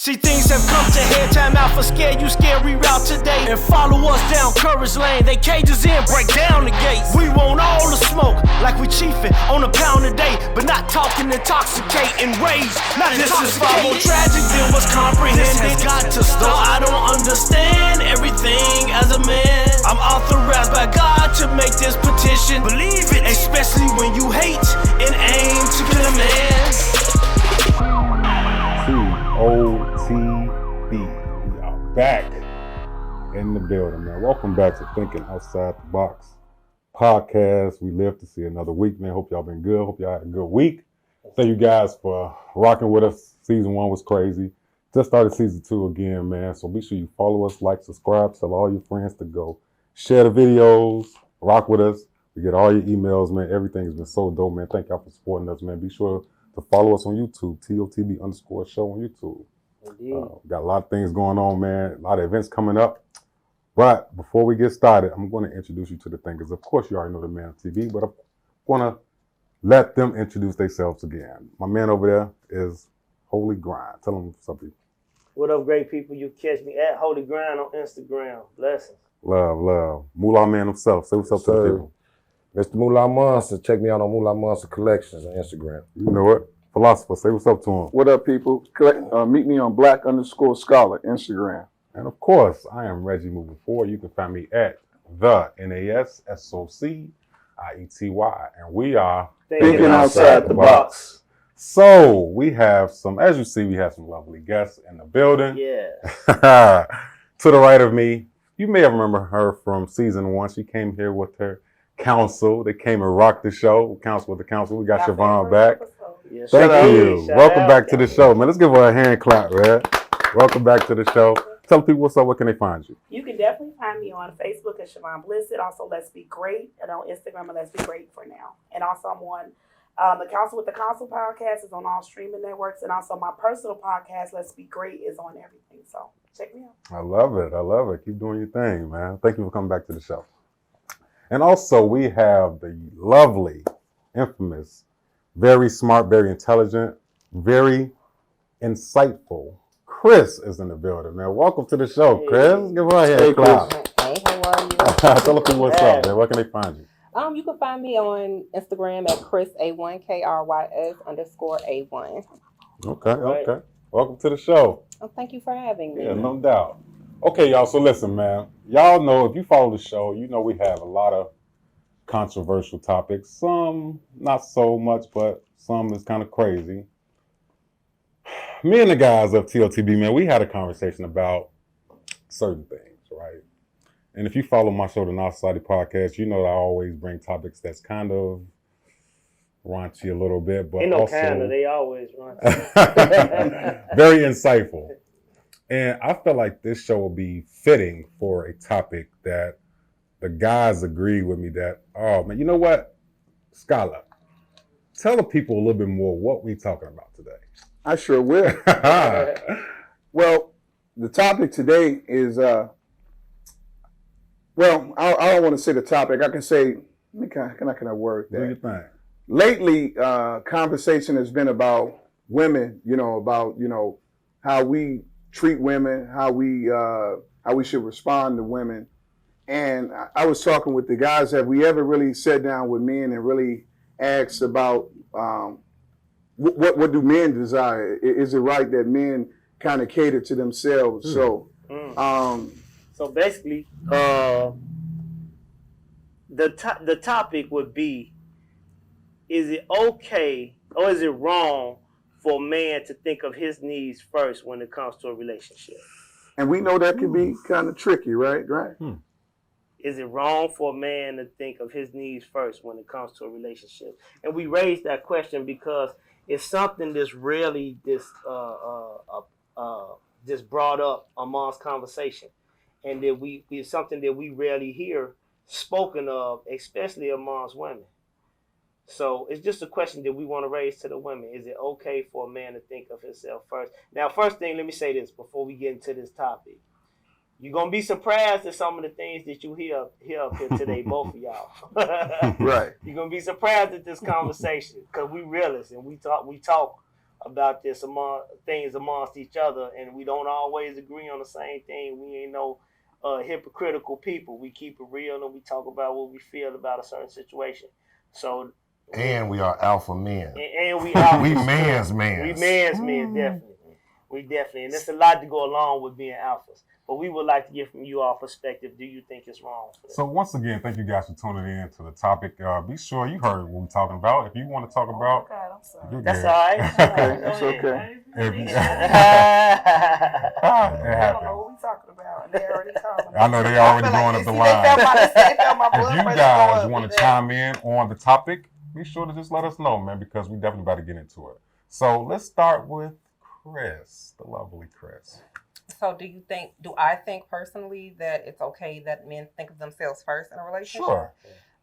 See, things have come to head, time out for scare you, scary route today. And follow us down Courage Lane, they cages in, break down the gates. We want all the smoke, like we chiefin' on a pound a day. But not talking intoxicating rage, not this is far more tragic than what's comprehended. This has got to stop, I don't understand everything as a man. I'm authorized by God to make this petition, believe it, especially when you hate and aim to kill a man. TOTB, we are back in the building, man. Welcome back to Thinking Outside the Box podcast. We live to see another week, man. Hope y'all been good. Hope y'all had a good week. Thank you guys for rocking with us. Season 1 was crazy. Just started season 2 again, man. So be sure you follow us, like, subscribe, tell all your friends to go. Share the videos, rock with us. We get all your emails, man. Everything's been so dope, man. Thank y'all for supporting us, man. Be sure to follow us on YouTube, TOTB_show on YouTube. Got a lot of things going on, man. A lot of events coming up. But before we get started, I'm going to introduce you to the thinkers. Of course, you already know the man on TV, but I'm going to let them introduce themselves again. My man over there is Holy Grind. Tell them something. What up, great people? You catch me at Holy Grind on Instagram. Blessings. Love. Moolah man himself. Say what's up to the people. Mr. Moolah Monster. Check me out on Moolah Monster Collections on Instagram. You know what? Philosopher, say what's up to him. What up, people? Meet me on Black_Scholar Instagram. And of course, I am Reggie moving forward. You can find me at the NASSOCIETY. And we are Thinking Outside the Box. So we have some, as you see, we have some lovely guests in the building. Yeah. To the right of me, you may have remembered her from season 1. She came here with her counsel. They came and rocked the show. Counsel with the counsel. We got Siobhan back. Yeah, Thank you. Welcome back to the show, man. Let's give her a hand clap, man. Welcome back to the show. Tell people what's up. Where can they find you? You can definitely find me on Facebook at Siobhan Blissett. Also, Let's Be Great. And on Instagram at Let's Be Great for now. And also, I'm on the Counsel with the Counsel podcast is on all streaming networks. And also, my personal podcast, Let's Be Great, is on everything. So check me out. I love it. Keep doing your thing, man. Thank you for coming back to the show. And also, we have the lovely, infamous, very smart, very intelligent, very insightful Chris is in the building, man. Welcome to the show, Chris. Give her a hand clap. Hey, how are you? Tell people what's up, man. Where can they find you? You can find me on Instagram at ChrisA1, KRYS_A1. Okay. Welcome to the show. Oh, thank you for having me. Yeah, no doubt. Okay, y'all. So listen, man. Y'all know, if you follow the show, you know we have a lot of controversial topics. Some not so much, but some is kind of crazy. Me and the guys of TOTB, man, we had a conversation about certain things, right? And if you follow my show, the North Society podcast, you know that I always bring topics that's kind of raunchy a little bit, but Ain't no also kind of, they always run. very insightful. And I feel like this show will be fitting for a topic that the guys agree with me that, oh man, you know what? Scholar, tell the people a little bit more what we talking about today. I sure will. Well, the topic today is, I don't want to say the topic. I can say, can I word that? Do your thing. Lately, conversation has been about women, about how we treat women, how we should respond to women. And I was talking with the guys, have we ever really sat down with men and really asked about what do men desire? Is it right that men kind of cater to themselves? So basically, the topic would be, is it okay or is it wrong for a man to think of his needs first when it comes to a relationship? And we know that can be kind of tricky, right? Is it wrong for a man to think of his needs first when it comes to a relationship? And we raised that question because it's something that's really just brought up amongst conversation, and that it's something that we rarely hear spoken of, especially amongst women. So it's just a question that we want to raise to the women. Is it okay for a man to think of himself first? Now, first thing, let me say this before we get into this topic. You're going to be surprised at some of the things that you hear up here today, both of y'all. Right. You're going to be surprised at this conversation because we realists and we talk about this amongst each other, and we don't always agree on the same thing. We ain't no hypocritical people. We keep it real and we talk about what we feel about a certain situation. So, And we are alpha men. and we alpha. We man's men. We man's men, definitely. We definitely, and there's a lot to go along with being alphas. But we would like to get from you all perspective. Do you think it's wrong? So once again, thank you guys for tuning in to the topic. Be sure you heard what we're talking about. If you want to talk about, God, I'm sorry. you're That's good. all right. It's okay. If you- I it don't know happens. what we talking about. And they already calling. I know they already going up the line. If you guys want to chime in on the topic, be sure to just let us know, man, because we definitely about to get into it. So let's start with Chris, the lovely Chris. So do I think personally that it's okay that men think of themselves first in a relationship? Sure.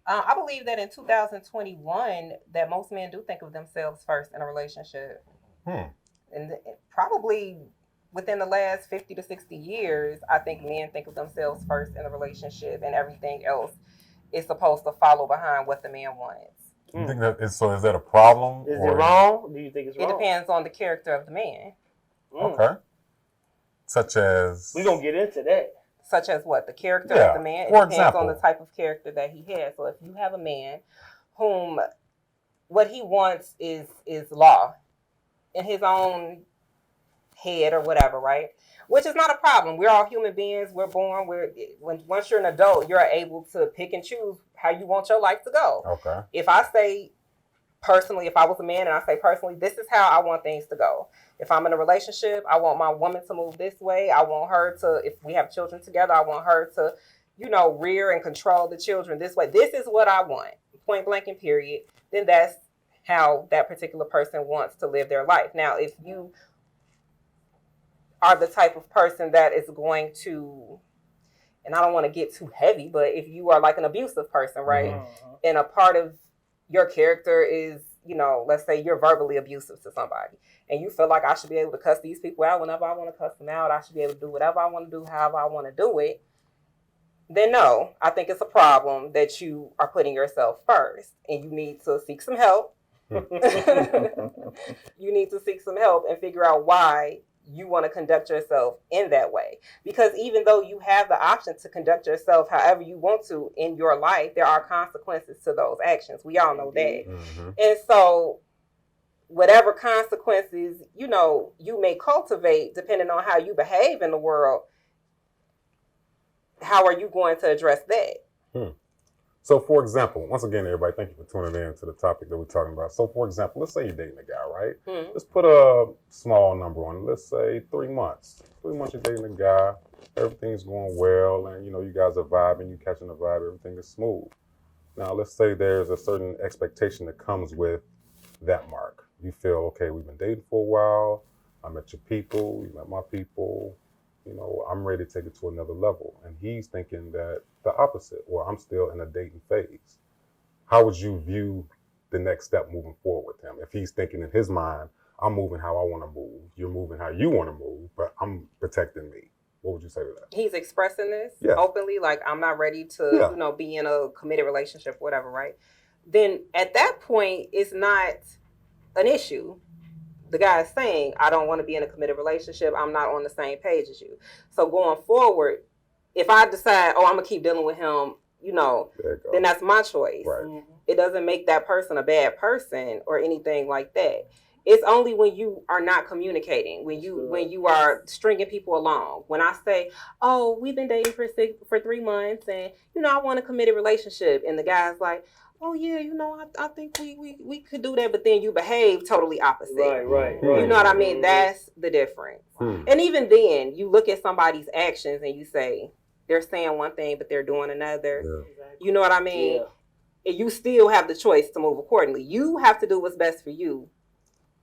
I believe that in 2021 that most men do think of themselves first in a relationship. And probably within the last 50 to 60 years, I think men think of themselves first in a relationship, and everything else is supposed to follow behind what the man wants. You think that is that a problem? Is it wrong? Do you think it's wrong? It depends on the character of the man. Okay. Such as? We're going to get into that. Such as what? The character Yeah. of the man. It For depends example. on the type of character that he has. So if you have a man whom what he wants is law in his own head or whatever, right? Which is not a problem. We're all human beings. We're born. Once you're an adult, you're able to pick and choose how you want your life to go. Okay. If I say personally, if I was a man and I say personally, this is how I want things to go. If I'm in a relationship, I want my woman to move this way. I want her to, if we have children together, I want her to, rear and control the children this way. This is what I want, point blank and period. Then that's how that particular person wants to live their life. Now, if you are the type of person that is going to, and I don't want to get too heavy, but if you are like an abusive person, right? Mm-hmm. And a part of your character is, let's say you're verbally abusive to somebody and you feel like I should be able to cuss these people out whenever I want to cuss them out. I should be able to do whatever I want to do, however I want to do it. Then no, I think it's a problem that you are putting yourself first and you need to seek some help. You need to seek some help and figure out why you want to conduct yourself in that way. Because even though you have the option to conduct yourself however you want to in your life, there are consequences to those actions. We all know that. Mm-hmm. And so whatever consequences, you may cultivate depending on how you behave in the world, how are you going to address that? So, for example, once again, everybody, thank you for tuning in to the topic that we're talking about. So, for example, let's say you're dating a guy, right? Let's put a small number on it. Let's say 3 months. 3 months you're dating a guy. Everything's going well, and, you guys are vibing. You're catching the vibe. Everything is smooth. Now, let's say there's a certain expectation that comes with that mark. You feel, okay, we've been dating for a while. I met your people. You met my people. I'm ready to take it to another level. And he's thinking that the opposite, or I'm still in a dating phase. How would you view the next step moving forward with him? If he's thinking in his mind, I'm moving how I want to move, you're moving how you want to move, but I'm protecting me. What would you say to that? He's expressing this Yeah. openly, like I'm not ready to, be in a committed relationship, whatever, right? Then at that point, it's not an issue. The guy is saying, I don't want to be in a committed relationship. I'm not on the same page as you. So going forward, if I decide, I'm going to keep dealing with him, then that's my choice. Right. It doesn't make that person a bad person or anything like that. It's only when you are not communicating, when you are stringing people along. When I say, we've been dating for 3 months and, I want a committed relationship. And the guy's like, oh yeah, I think we could do that, but then you behave totally opposite. Right. You know what I mean? That's the difference. And even then, you look at somebody's actions and you say, they're saying one thing, but they're doing another. Yeah. You know what I mean? Yeah. And you still have the choice to move accordingly. You have to do what's best for you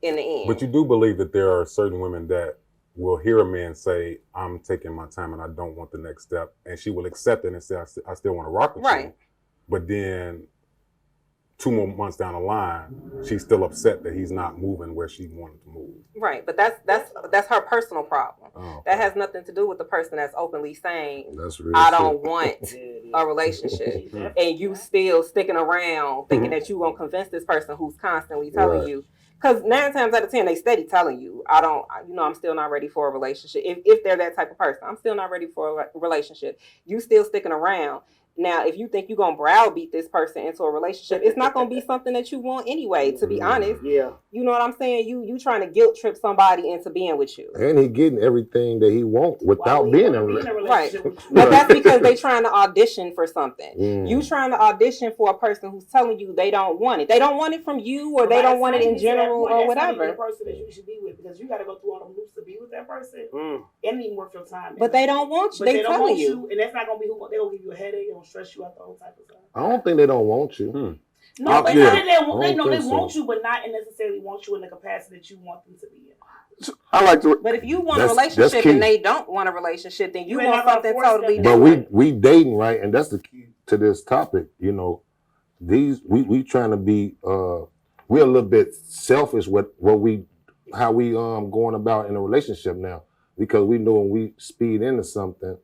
in the end. But you do believe that there are certain women that will hear a man say, I'm taking my time and I don't want the next step. And she will accept it and say, I still want to rock with you. But then 2 more months down the line, she's still upset that he's not moving where she wanted to move. Right, but that's her personal problem. Oh, okay. That has nothing to do with the person that's openly saying, That's real I shit. don't want a relationship. And you still sticking around thinking that you're going to convince this person who's constantly telling you Because 9 times out of 10, they steady telling you, I'm still not ready for a relationship. If they're that type of person, I'm still not ready for a relationship. You still sticking around. Now, if you think you're going to browbeat this person into a relationship, it's not going to be something that you want anyway, to be honest. Yeah. You know what I'm saying? You trying to guilt trip somebody into being with you. And he getting everything that he wants without being in a relationship with you? But that's because they trying to audition for something. Mm. You trying to audition for a person who's telling you they don't want it. They don't want it from you, or they don't want it in general, or whatever. That's not the person that you should be with, because you got to go through all them loops to be with that person. It ain't even worth your time. But they don't want you. But They don't telling want you. and that's not gonna be who they gonna give you a headache. They gonna stress you out the whole type of stuff. I don't think they don't want you. No, but Yeah. they want you, but not necessarily want you in the capacity that you want them to be in. I like to. But if you want a That's relationship key. and they don't want a relationship, then you You're want not gonna something force totally them. But different. we dating, right? And that's the key to this topic. You know, we trying to be we're a little bit selfish with how we going about in a relationship now, because we know when we speed into something,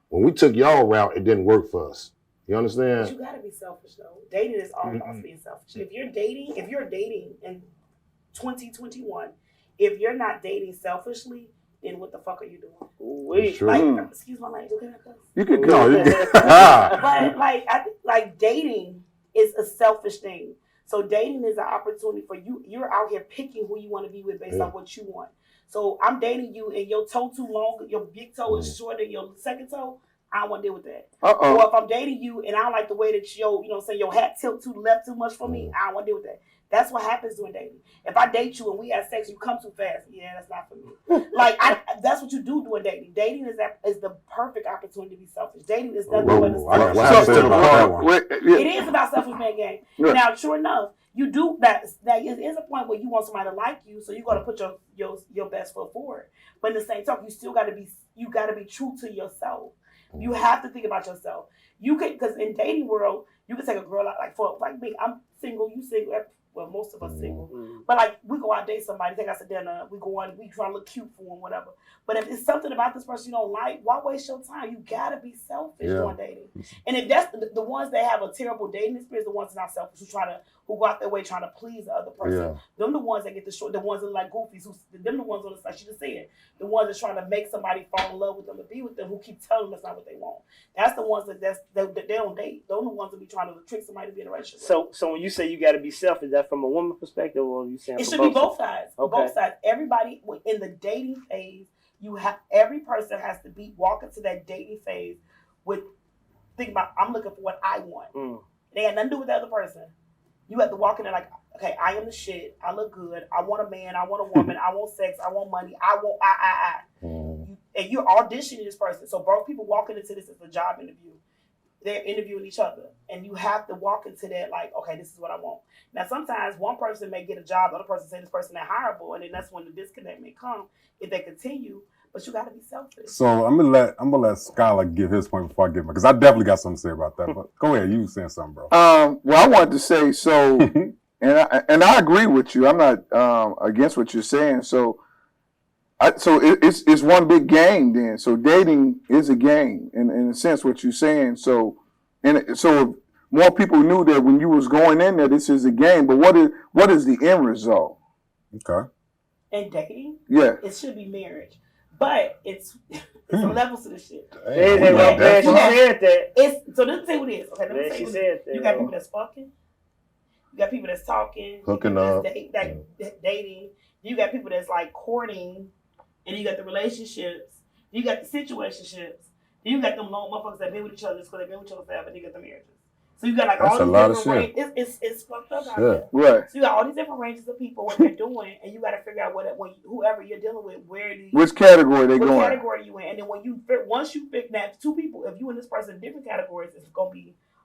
when we took y'all route, it didn't work for us. You understand? But you gotta be selfish though. Dating is all about being selfish. If you're dating in 2021, if you're not dating selfishly, then what the fuck are you doing? Wait. True. Like, excuse my language, okay? You could No, you But like dating is a selfish thing. So dating is an opportunity for you. You're out here picking who you want to be with based on what you want. So I'm dating you and your toe too long, your big toe is shorter than your second toe. I don't want to deal with that. Or if I'm dating you and I don't like the way that your hat tilt to the left too much for me, I don't want to deal with that. That's what happens during dating. If I date you and we have sex, you come too fast. Yeah, that's not for me. That's what you do during dating. Dating is the perfect opportunity to be selfish. Dating is nothing but it is about selfish man game. Yeah. Now, sure enough, you do that. That is a point where you want somebody to like you, so you got to put your best foot forward. But in the same time, you still got to be true to yourself. You have to think about yourself. You can, because in dating world, you can take a girl out like me. I'm single. You single. Well, most of us single. But like we go out date somebody, take us to dinner. We go on. We try to look cute for them, whatever. But if it's something about this person you don't like, why waste your time? You gotta be selfish during dating. And if that's the ones that have a terrible dating experience, the ones that are not selfish, who go out their way trying to please the other person. Them the ones that get the ones that are like goofies. Them the ones on the like she just said, the ones that's trying to make somebody fall in love with them and be with them, who keep telling them that's not what they want. That's the ones that they don't date. Those are the ones that be trying to trick somebody to be in a relationship. So when you say you got to be selfish, that from a woman perspective, or are you saying it should be both sides? Okay. Both sides. Everybody in the dating phase, every person has to walk into that dating phase with think about I'm looking for what I want. They had nothing to do with the other person. You have to walk in there like, okay, I am the shit. I look good. I want a man. I want a woman. I want sex. I want money. I want and you're auditioning this person. So both people walking into this as a job interview. They're interviewing each other, and you have to walk into that like, okay, this is what I want. Now, sometimes one person may get a job, the other person say this person not hireable, and then that's when the disconnect may come if they continue. But you got to be selfish. So I'm gonna let Skylar give his point before I give mine, because I definitely got something to say about that. But go ahead, you were saying something, bro. Well, I wanted to say so, and I agree with you. I'm not against what you're saying. So it's one big game then. So dating is a game in a sense what you're saying. So if more people knew that when you was going in there, this is a game. But what is the end result? Okay. And dating, yeah, it should be marriage. But it's levels to this shit. She said that. So let's say what it is. Okay, let me say She what said it is. that. You got people that's fucking. You got people that's talking. Hooking up. up. Dating. You got people that's like courting. And you got the relationships. You got the situationships. You got them long motherfuckers that been with each other just because they've been with each other forever. And you got the marriages. So you got like That's all these different ranges. It's fucked up out there. right. So you got all these different ranges of people, what they're doing, and you got to figure out whoever you're dealing with, which category they going. What category you in, and then once you pick that two people, if you and this person in different categories, it's gonna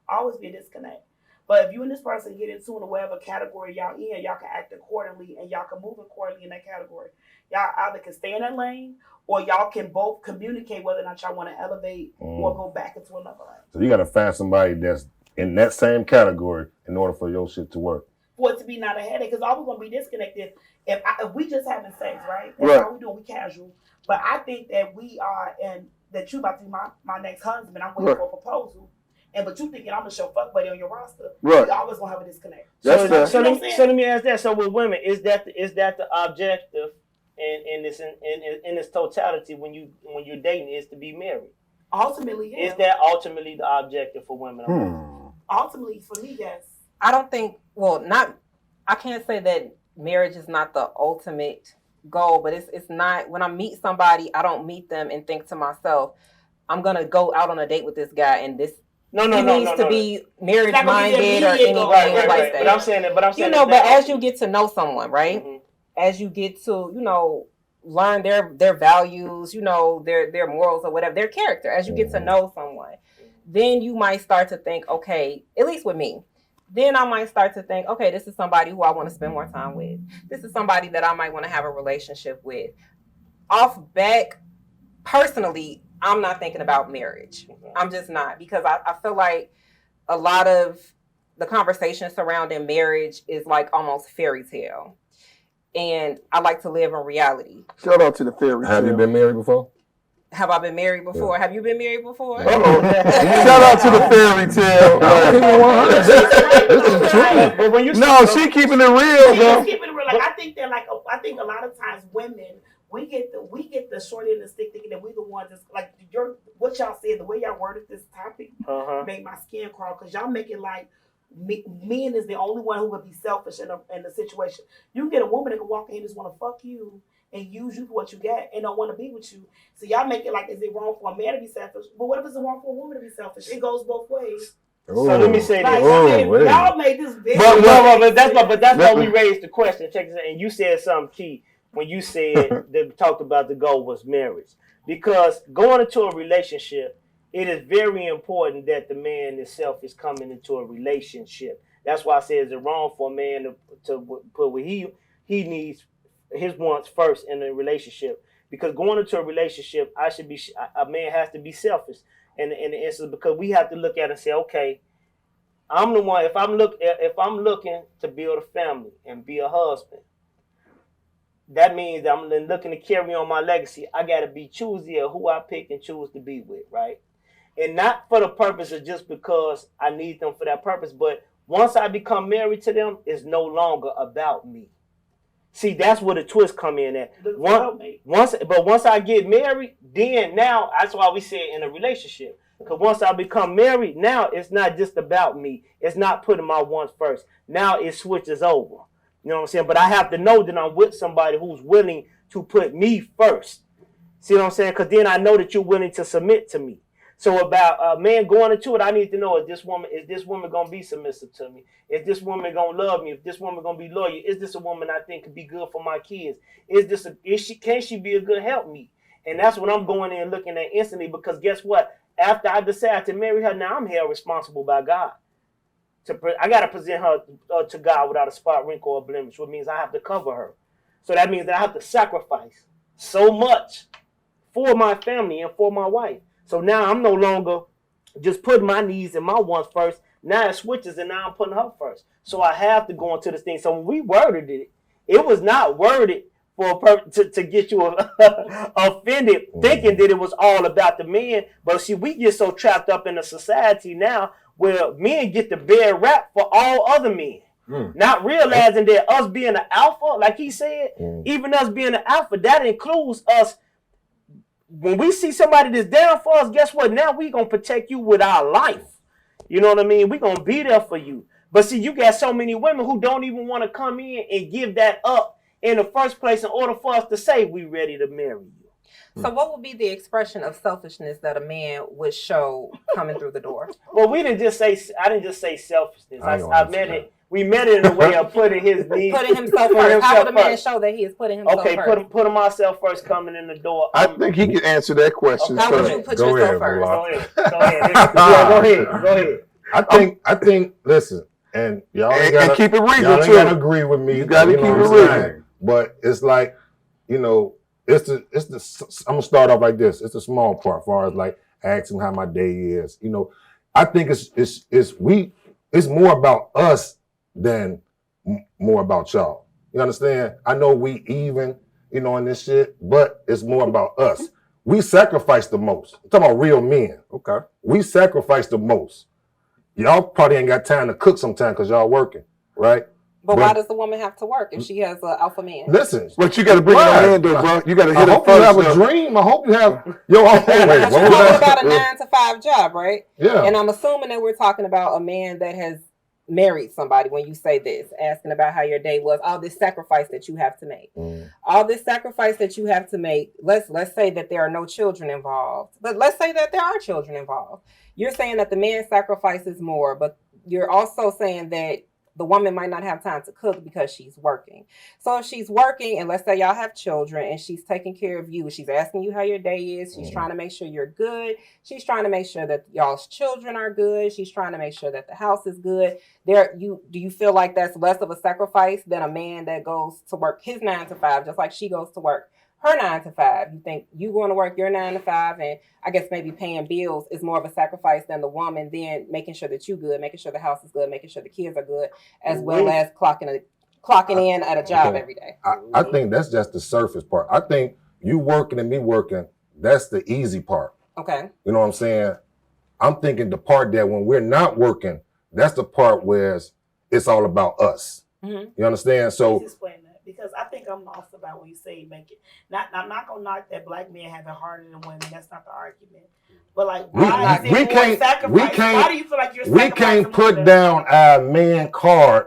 always be a disconnect. But if you and this person get into whatever category y'all in, y'all can act accordingly and y'all can move accordingly in that category. Y'all either can stay in that lane or y'all can both communicate whether or not y'all want to elevate or go back into another lane. So you got to find somebody that's in that same category in order for your shit to work. For it to be not a headache, because always gonna be disconnected. If we just having sex, right? That's all we doing. We casual. But I think that we are, and that you about to be my next husband. I'm waiting for a proposal. but you thinking I'm gonna show fuck buddy on your roster, Right. you always gonna have a disconnect. That's fair. So let me ask that. So with women, is that the objective in its totality when you're dating is to be married? Ultimately, yeah. Is that ultimately the objective for women? Ultimately, for me, yes. I don't think. Well, not. I can't say that marriage is not the ultimate goal, but it's not. When I meet somebody, I don't meet them and think to myself, I'm gonna go out on a date with this guy and this. He needs to be marriage minded or anything like that. But I'm saying that. But as you get to know someone, right? Mm-hmm. As you get to, learn their values, their morals or whatever, their character. As you get to know someone, then you might start to think, okay, at least with me, then I might start to think, okay, this is somebody who I want to spend more time with. This is somebody that I might want to have a relationship with. Off back, personally, I'm not thinking about marriage. I'm just not, because I feel like a lot of the conversation surrounding marriage is like almost fairy tale. And I like to live in reality. Shout out to the fairy tale. Have you been married before? Have I been married before? Yeah. Have you been married before? Shout out to the fairy tale. But when you she keeping it real, bro. She's keeping it real. Like I think a lot of times women, we get the short end of the stick thinking that we the ones that's like what y'all said, the way y'all worded this topic made my skin crawl, because y'all make it like men is the only one who would be selfish in the situation. You can get a woman that can walk in and just want to fuck you and use you for what you get and don't want to be with you. So y'all make it like, is it wrong for a man to be selfish? But what if it's wrong for a woman to be selfish? It goes both ways. So let me say this. Y'all made this big. But that's why we raised the question. Check this out. And you said something key when you said that talked about the goal was marriage. Because going into a relationship, it is very important that the man himself is coming into a relationship. That's why I say is it wrong for a man to put what he needs, his wants first in a relationship. Because going into a relationship, a man has to be selfish in the instance, because we have to look at it and say, okay, I'm the one. If I'm looking to build a family and be a husband, that means that I'm looking to carry on my legacy. I got to be choosy of who I pick and choose to be with, right? And not for the purpose of just because I need them for that purpose, but once I become married to them, it's no longer about me. See, that's where the twist come in at. Once I get married, then now that's why we say in a relationship. Because once I become married, now it's not just about me. It's not putting my wants first. Now it switches over. You know what I'm saying? But I have to know that I'm with somebody who's willing to put me first. See what I'm saying? Because then I know that you're willing to submit to me. So about a man going into it, I need to know, is this woman going to be submissive to me? Is this woman going to love me? Is this woman going to be loyal? Is this a woman I think could be good for my kids? Can she be a good helpmeet? And that's what I'm going in looking at instantly, because guess what? After I decide to marry her, now I'm held responsible by God. I got to present her to God without a spot, wrinkle, or blemish, which means I have to cover her. So that means that I have to sacrifice so much for my family and for my wife. So now I'm no longer just putting my needs and my wants first. Now it switches, and now I'm putting her first. So I have to go into this thing. So when we worded it, it was not worded for to get you offended, thinking that it was all about the men. But see, we get so trapped up in a society now where men get the bad rap for all other men. Not realizing that us being an alpha, like he said, even us being an alpha, that includes us. When we see somebody that's down for us, guess what? Now we going to protect you with our life. You know what I mean? We going to be there for you. But see, you got so many women who don't even want to come in and give that up in the first place in order for us to say we ready to marry you. So what would be the expression of selfishness that a man would show coming through the door? Well, I didn't just say selfishness. I meant it. We met it in a way of putting his needs. Putting himself first. How would a man show that he is putting himself first? Okay, putting myself first coming in the door. I think he can answer that question. How would you put yourself first? Go ahead. I think. Listen, and y'all ain't gotta keep it real. Y'all ain't gotta agree with me. You gotta keep it real. But it's like, it's the. I'm gonna start off like this. It's the small part, as far as like asking how my day is. I think it's more about us than more about y'all. You understand? I know we even, in this shit, but it's more about us. We sacrifice the most. I'm talking about real men. Okay. We sacrifice the most. y'all probably ain't got time to cook sometime because y'all working, right? But why does the woman have to work if she has an alpha man? Listen, But you got to bring it on in, though, bro. You got to hit I it hope you first. have a dream. I hope you have your own. Wait, But what you're was talking that? about a 9-to-5 job, right? Yeah. And I'm assuming that we're talking about a man that has married somebody when you say this, asking about how your day was, all this sacrifice that you have to make. All this sacrifice that you have to make. Let's say that there are no children involved. But let's say that there are children involved. You're saying that the man sacrifices more, but you're also saying that the woman might not have time to cook because she's working. So if she's working, and let's say y'all have children, and she's taking care of you, she's asking you how your day is, she's trying to make sure you're good, she's trying to make sure that y'all's children are good, she's trying to make sure that the house is good. Do you feel like that's less of a sacrifice than a man that goes to work his 9-to-5, just like she goes to work her 9-to-5? You think you going to work your 9-to-5, and I guess maybe paying bills is more of a sacrifice than the woman then making sure that you good, making sure the house is good, making sure the kids are good, as well as clocking in at a job every day. I think that's just the surface part. I think you working and me working, that's the easy part. Okay. You know what I'm saying? I'm thinking the part that when we're not working, that's the part where it's all about us. Mm-hmm. You understand? So Please explain that, because I think I'm lost about when you say make it. I'm not gonna knock that black men have it harder than women. That's not the argument. But like, why is it more sacrifice? Why do you feel like you're sacrificing? We can't put down our man card.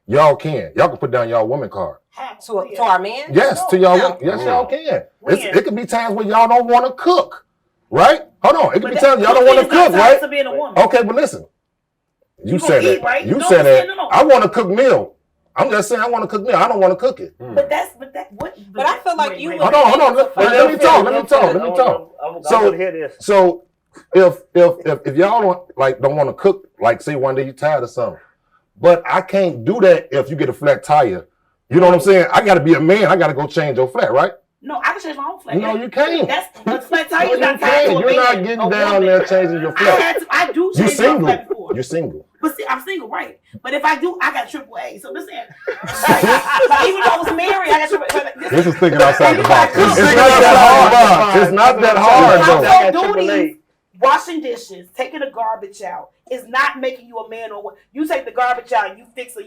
Y'all can. Y'all can put down y'all woman card. To our man? Yes, to y'all. Yes, y'all can. It could be times when y'all don't want to cook, right? Hold on. It could be times y'all don't want to cook, right? Okay, but listen. You said that. Right? You said that. I want to cook meal. I'm just saying I want to cook meal. I don't want to cook it. But I feel like you. Hold on. Let me talk. So if y'all don't want to cook, like say one day you tired of something, but I can't do that if you get a flat tire. You know what I'm saying? I got to be a man. I got to go change your flat, right? No, I can change my own flat. No, you can't. That's flat tire. No, you can't. You're not getting down there changing your flat. I do change my flat before. You're single. But see, I'm single, right? But if I do, I got AAA. So listen, even though I was married, I got AAA. This is thinking outside the box. It's not that hard. It's not that hard, though. Household duties, washing dishes, taking the garbage out is not making you a man or what. You take the garbage out, you fix a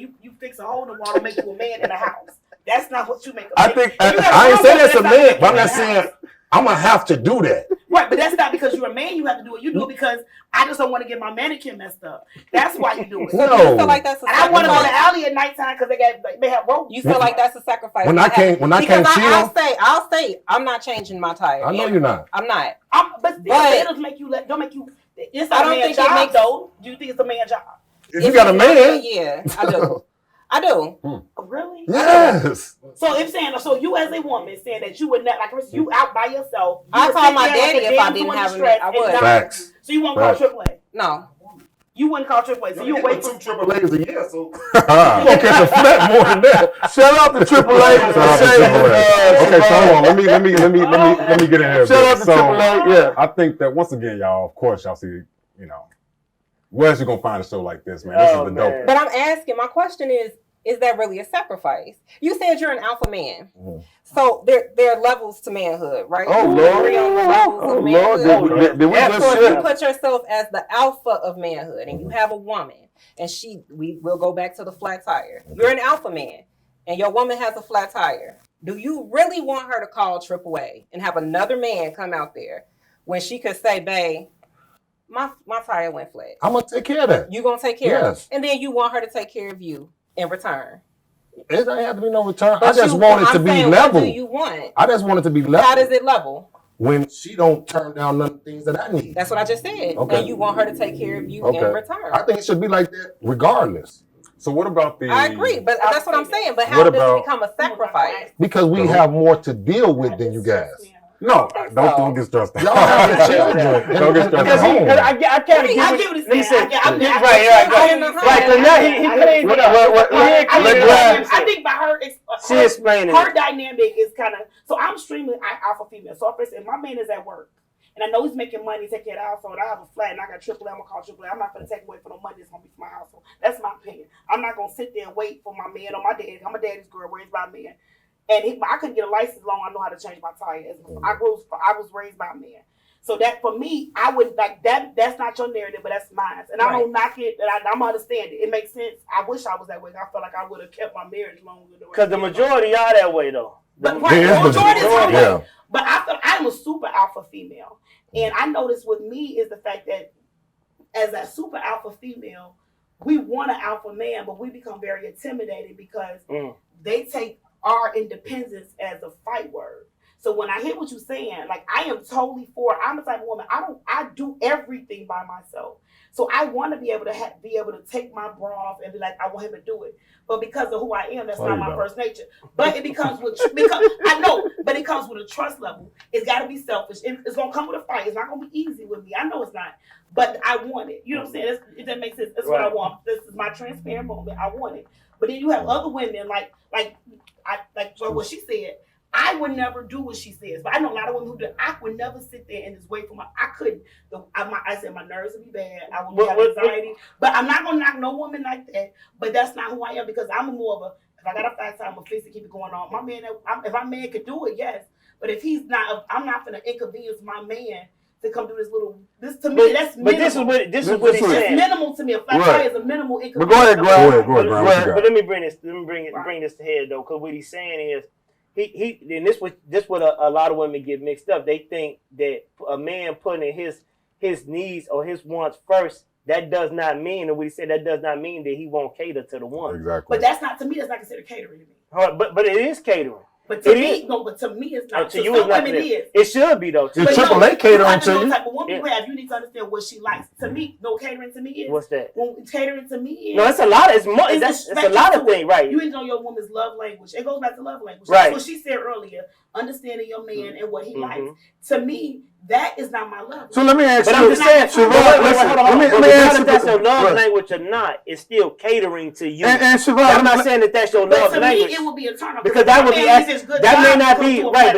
hole in the wall to make you a man in the house. That's not what you make a man. I think I ain't saying that's a man, but I'm not saying I'm gonna have to do that. Right, but that's not because you're a man. You have to do it. You do it because I just don't want to get my manicure messed up. That's why you do it. No, you feel like that's a sacrifice. I want to go to the alley at nighttime because they have rope. You feel like that's a sacrifice. When I can't chill. I'll say I'm not changing my tire. I know you're not. I'm not. But it doesn't make you. Don't make you. It's not a man job, though. Do you think it's a man job? If you got a man, yeah, I do. I do. Really? Yes. So you as a woman saying that you would not, like, you out by yourself. I call my daddy if I didn't have him. I would. Facts. So you won't call AAA? No. You wouldn't call AAA. So you wait for 2 AAAs a year. So you gonna catch a flat more than that. Shout out to AAA. Okay, so hold on. Let me get in here. Shout out to AAA. Yeah. I think that once again, y'all, of course, y'all see, where else you gonna find a show like this, man? This is the dope. But I'm asking, my question is that really a sacrifice? You said you're an alpha man. So there are levels to manhood, right? Oh, Lord. Lord. Did we just you put yourself as the alpha of manhood and you have a woman and we will go back to the flat tire. You're an alpha man and your woman has a flat tire. Do you really want her to call AAA and have another man come out there when she could say, babe, my tire went flat? I'm gonna take care of that. You're gonna take care of it. And then you want her to take care of you in return. It don't have to be no return. But I just want it to be level. What do you want? I just want it to be level. How does it level? When she don't turn down none of the things that I need. That's what I just said. Okay. And you want her to take care of you in return. I think it should be like that regardless. So what about I agree, but that's what I'm saying. But how does it become a sacrifice? Because we have more to deal with than you guys. No, don't get stressed out. Y'all have children. Don't get stressed out. I can't get what he's saying. Right, because now he claims I think by her, she explaining her dynamic is kind of, so I'm extremely alpha female. So if my man is at work, and I know he's making money, take care of the household, I have a flat and I got AAA, I'm going to call AAA. I'm not going to take away for no money that's going to be for my household. That's my opinion. I'm not going to sit there and wait for my man or my dad. I'm a daddy's girl, raised by a man. And I couldn't get a license long. I know how to change my tires. I was raised by a man. So that for me, I would like that. That's not your narrative, but that's mine, and I don't knock it. And I'm understand it. It makes sense. I wish I was that way. I feel like I would have kept my marriage longer. Because the majority are that way, though. But the majority is that way. Yeah. But I feel I'm a super alpha female, and I noticed with me is the fact that as a super alpha female, we want an alpha man, but we become very intimidated because they take our independence as a fight word. So when I hear what you're saying, like I am totally for. I'm the type of woman. I do everything by myself. So I want to be able to take my bra off and be like, I want him to do it. But because of who I am, that's not my first nature. But it becomes I know, but it comes with a trust level. It's got to be selfish. It's gonna come with a fight. It's not gonna be easy with me. I know it's not. But I want it. You know what I'm saying? If that makes sense, that's what I want. This is my transparent moment. I want it. But then you have other women like what she said. I would never do what she says, but I know a lot of women who do. I would never sit there and just wait for I couldn't. I said my nerves would be bad. I would have anxiety. But I'm not gonna knock no woman like that. But that's not who I am because I'm more of a. If I got a fast time, I'm gonna fix it, keep it going on. My man, if my man could do it, yes. But if he's not, I'm not gonna inconvenience my man to come do this to me. That's minimal. But this is what he's saying. It's minimal to me. A flat tire is a minimal inconvenience. But go ahead, Grant. But let me bring this to head though, because what he's saying is. And this what a lot of women get mixed up. They think that a man putting his needs or his wants first, that does not mean, and we said that does not mean that he won't cater to the woman. Exactly. But that's not considered catering to me. But it is catering. But to me, it's not. To you, it's not. It should be though. It's AAA catering to you. Type of woman you have, you need to understand what she likes. To me, no catering to me is. What's that? Catering to me is. No, it's a lot. It's more. It's a lot of things, right? You need to know your woman's love language. It goes back to love language. Right. That's what she said earlier. Understanding your man and what he likes. To me, that is not my love. So let me ask you. But I'm just saying. Let me ask you. If that's your love language or not, it's still catering to you. And Siobhan, I'm not saying that that's your love language. It would be a turn off because that would be that may not be right,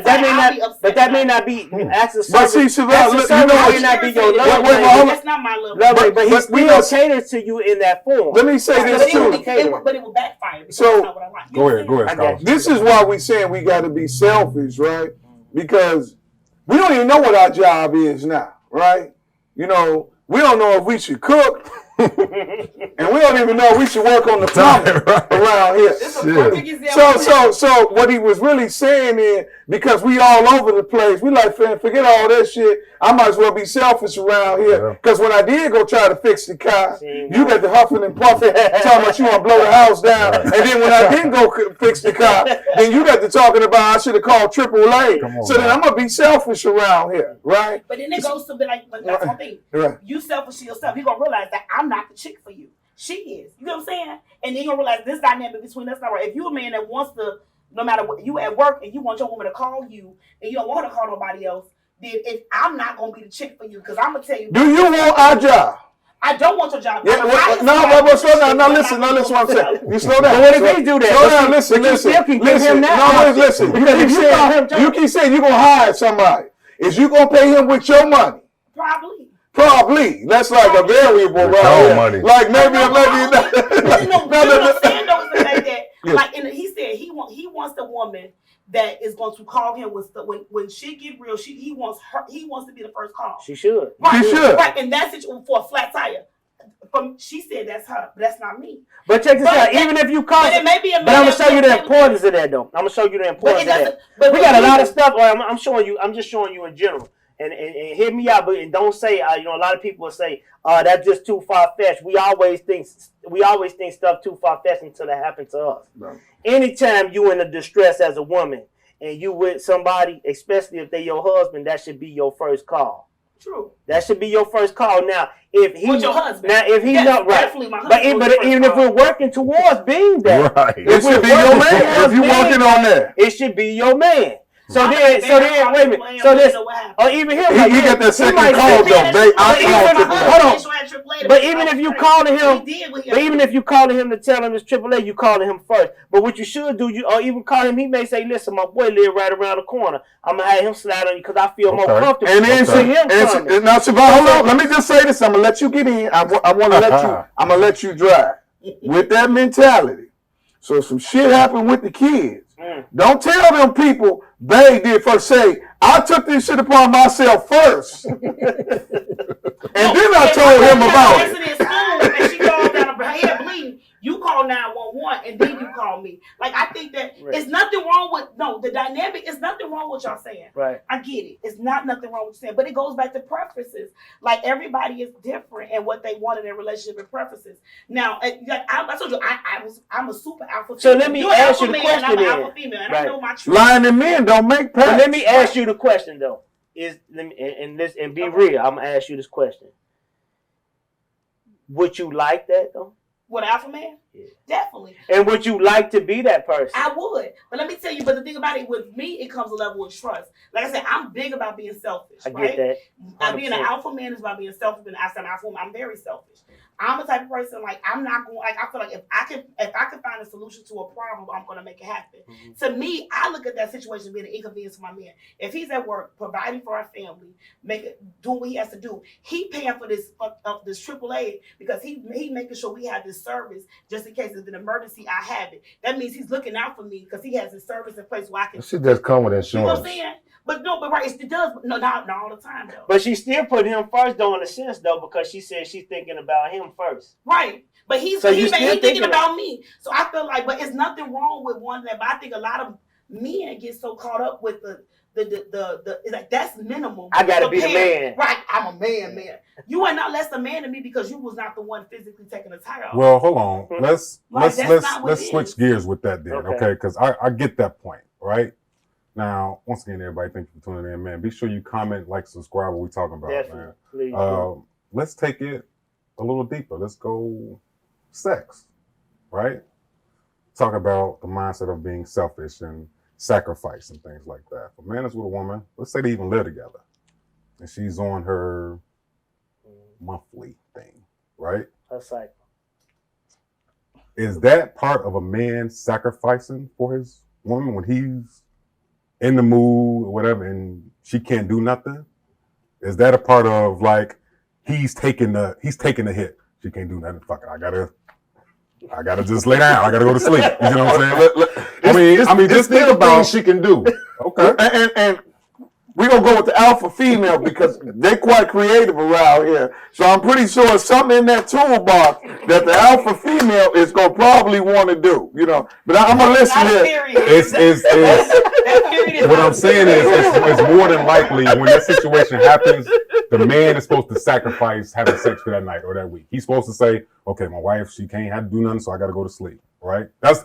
but that may not be acts of service. But see, Siobhan, may not be your love language. That's not my love language. But he still caters to you in that form. Let me say this too. But it will backfire. So go ahead. This is why we saying we got to be selfish, right? Because we don't even know what our job is now, right? You know, we don't know if we should cook, and we don't even know if we should work on the plumbing around here. So what he was really saying is, because we all over the place, we like, forget all that shit. I might as well be selfish around here. Because when I did go try to fix the car, you got the huffing and puffing, talking about you want to blow the house down. And then when I didn't go fix the car, then you got to talking about I should have called AAA. So then I'm going to be selfish around here, right? But then it goes to be like, but that's one thing. Right. You selfish to yourself. You're going to realize that I'm not the chick for you. She is. You know what I'm saying? And then you're going to realize this dynamic between us not right. If you're a man that wants to, no matter what, you at work and you want your woman to call you and you don't want her to call nobody else, then if I'm not going to be the chick for you, because I'm going to tell you. Do you want our job? I don't want your job. Yeah, but slow down. Now listen what I'm saying. You slow down. But what if he do that? Slow down, listen. Listen. Because you keep saying you're going to hire somebody. Is you going to pay him with your money? Probably. That's like a variable, right? Money. Like maybe. Like he said, he wants the woman that is going to call him when shit get real. He wants to be the first call. She should. Right, she should. Right, and that's it for a flat tire. She said that's her, but that's not me. But check this out. Even if you call, but I'm gonna show you the importance of that, though. I'm gonna show you the importance of that. But we got a lot of stuff. I'm showing you. I'm just showing you in general. And hear me out, but don't say. A lot of people say, that's just too far fetched. We always think stuff too far fetched until it happens to us. No. Anytime you in a distress as a woman and you with somebody, especially if they your husband, that should be your first call. True. That should be your first call. Now, if he, with your husband. Now, if he's not right, definitely my husband. But even if we're working towards being that, right, it should be your man. If you're working on that, it should be your man. So then, wait a minute. So this, or even him, he got that second call though. Hold on. But even if you calling him to tell him it's AAA, you calling him first. But what you should do, or even call him, he may say, "Listen, my boy live right around the corner. I'm gonna have him slide on you because I feel more comfortable." And then see him coming. Now, Siobhan, hold on. Let me just say this. I'm gonna let you get in. I want to let you. I'm gonna let you drive with that mentality. So if some shit happened with the kids, Don't tell them people they did first. Say, I took this shit upon myself first. And then I told him about it. In school and she falls down her head bleeding. You call 911 and then you call me. Like, I think that it's nothing wrong with, the dynamic is nothing wrong with y'all saying. Right. I get it. It's not nothing wrong with you saying, but it goes back to preferences. Like, everybody is different and what they want in their relationship and preferences. Now, I told you, I'm a super alpha female. So let me ask you the question I'm an then. alpha female and I know my truth. Lying and men don't make pets. But let me ask you the question though. And be real. I'm gonna ask you this question. Would you like that though? What, alpha man? Yeah. Definitely. And would you like to be that person? I would. But let me tell you, but the thing about it, with me, it comes a level of trust. Like I said, I'm big about being selfish. I get that. Being an alpha man is about being selfish, but I said an alpha woman, I'm very selfish. I'm the type of person, like, I'm not going, like, I feel like if I can find a solution to a problem, I'm going to make it happen. Mm-hmm. To me, I look at that situation being an inconvenience for my man. If he's at work, providing for our family, doing what he has to do, he paying for this AAA because he making sure we have this service just in case it's an emergency, I have it. That means he's looking out for me because he has this service in place where I can. Shit does come with insurance. You know what I'm saying? But right, it does. No, not all the time though. But she still put him first though, in a sense though, because she said she's thinking about him first. Right. But he's thinking about me. So I feel like, but it's nothing wrong with one that. But I think a lot of men get so caught up with the like, that's minimal. I gotta be the man. Right. I'm a man. You are not less a man than me because you was not the one physically taking the tire off. Well, hold on. Let's let's switch gears with that then, okay? Because I get that point, right? Now, once again, everybody, thank you for tuning in, man. Be sure you comment, like, subscribe, what we talking about, definitely, man. Please. Let's take it a little deeper. Let's go sex, right? Talk about the mindset of being selfish and sacrifice and things like that. If a man is with a woman, let's say they even live together, and she's on her monthly thing, right? Her cycle. Is that part of a man sacrificing for his woman when he's in the mood or whatever and she can't do nothing? Is that a part of, like, he's taking the hit? She can't do nothing. Fuck it. I gotta just lay down. I gotta go to sleep. You know what I'm saying? I mean, just think about things she can do. Okay. And we're going to go with the alpha female because they're quite creative around here. So I'm pretty sure it's something in that toolbox that the alpha female is going to probably want to do, you know. But I'm going to listen here. What I'm saying is it's more than likely when that situation happens, the man is supposed to sacrifice having sex for that night or that week. He's supposed to say, okay, my wife, she can't have to do nothing, so I got to go to sleep, right? That's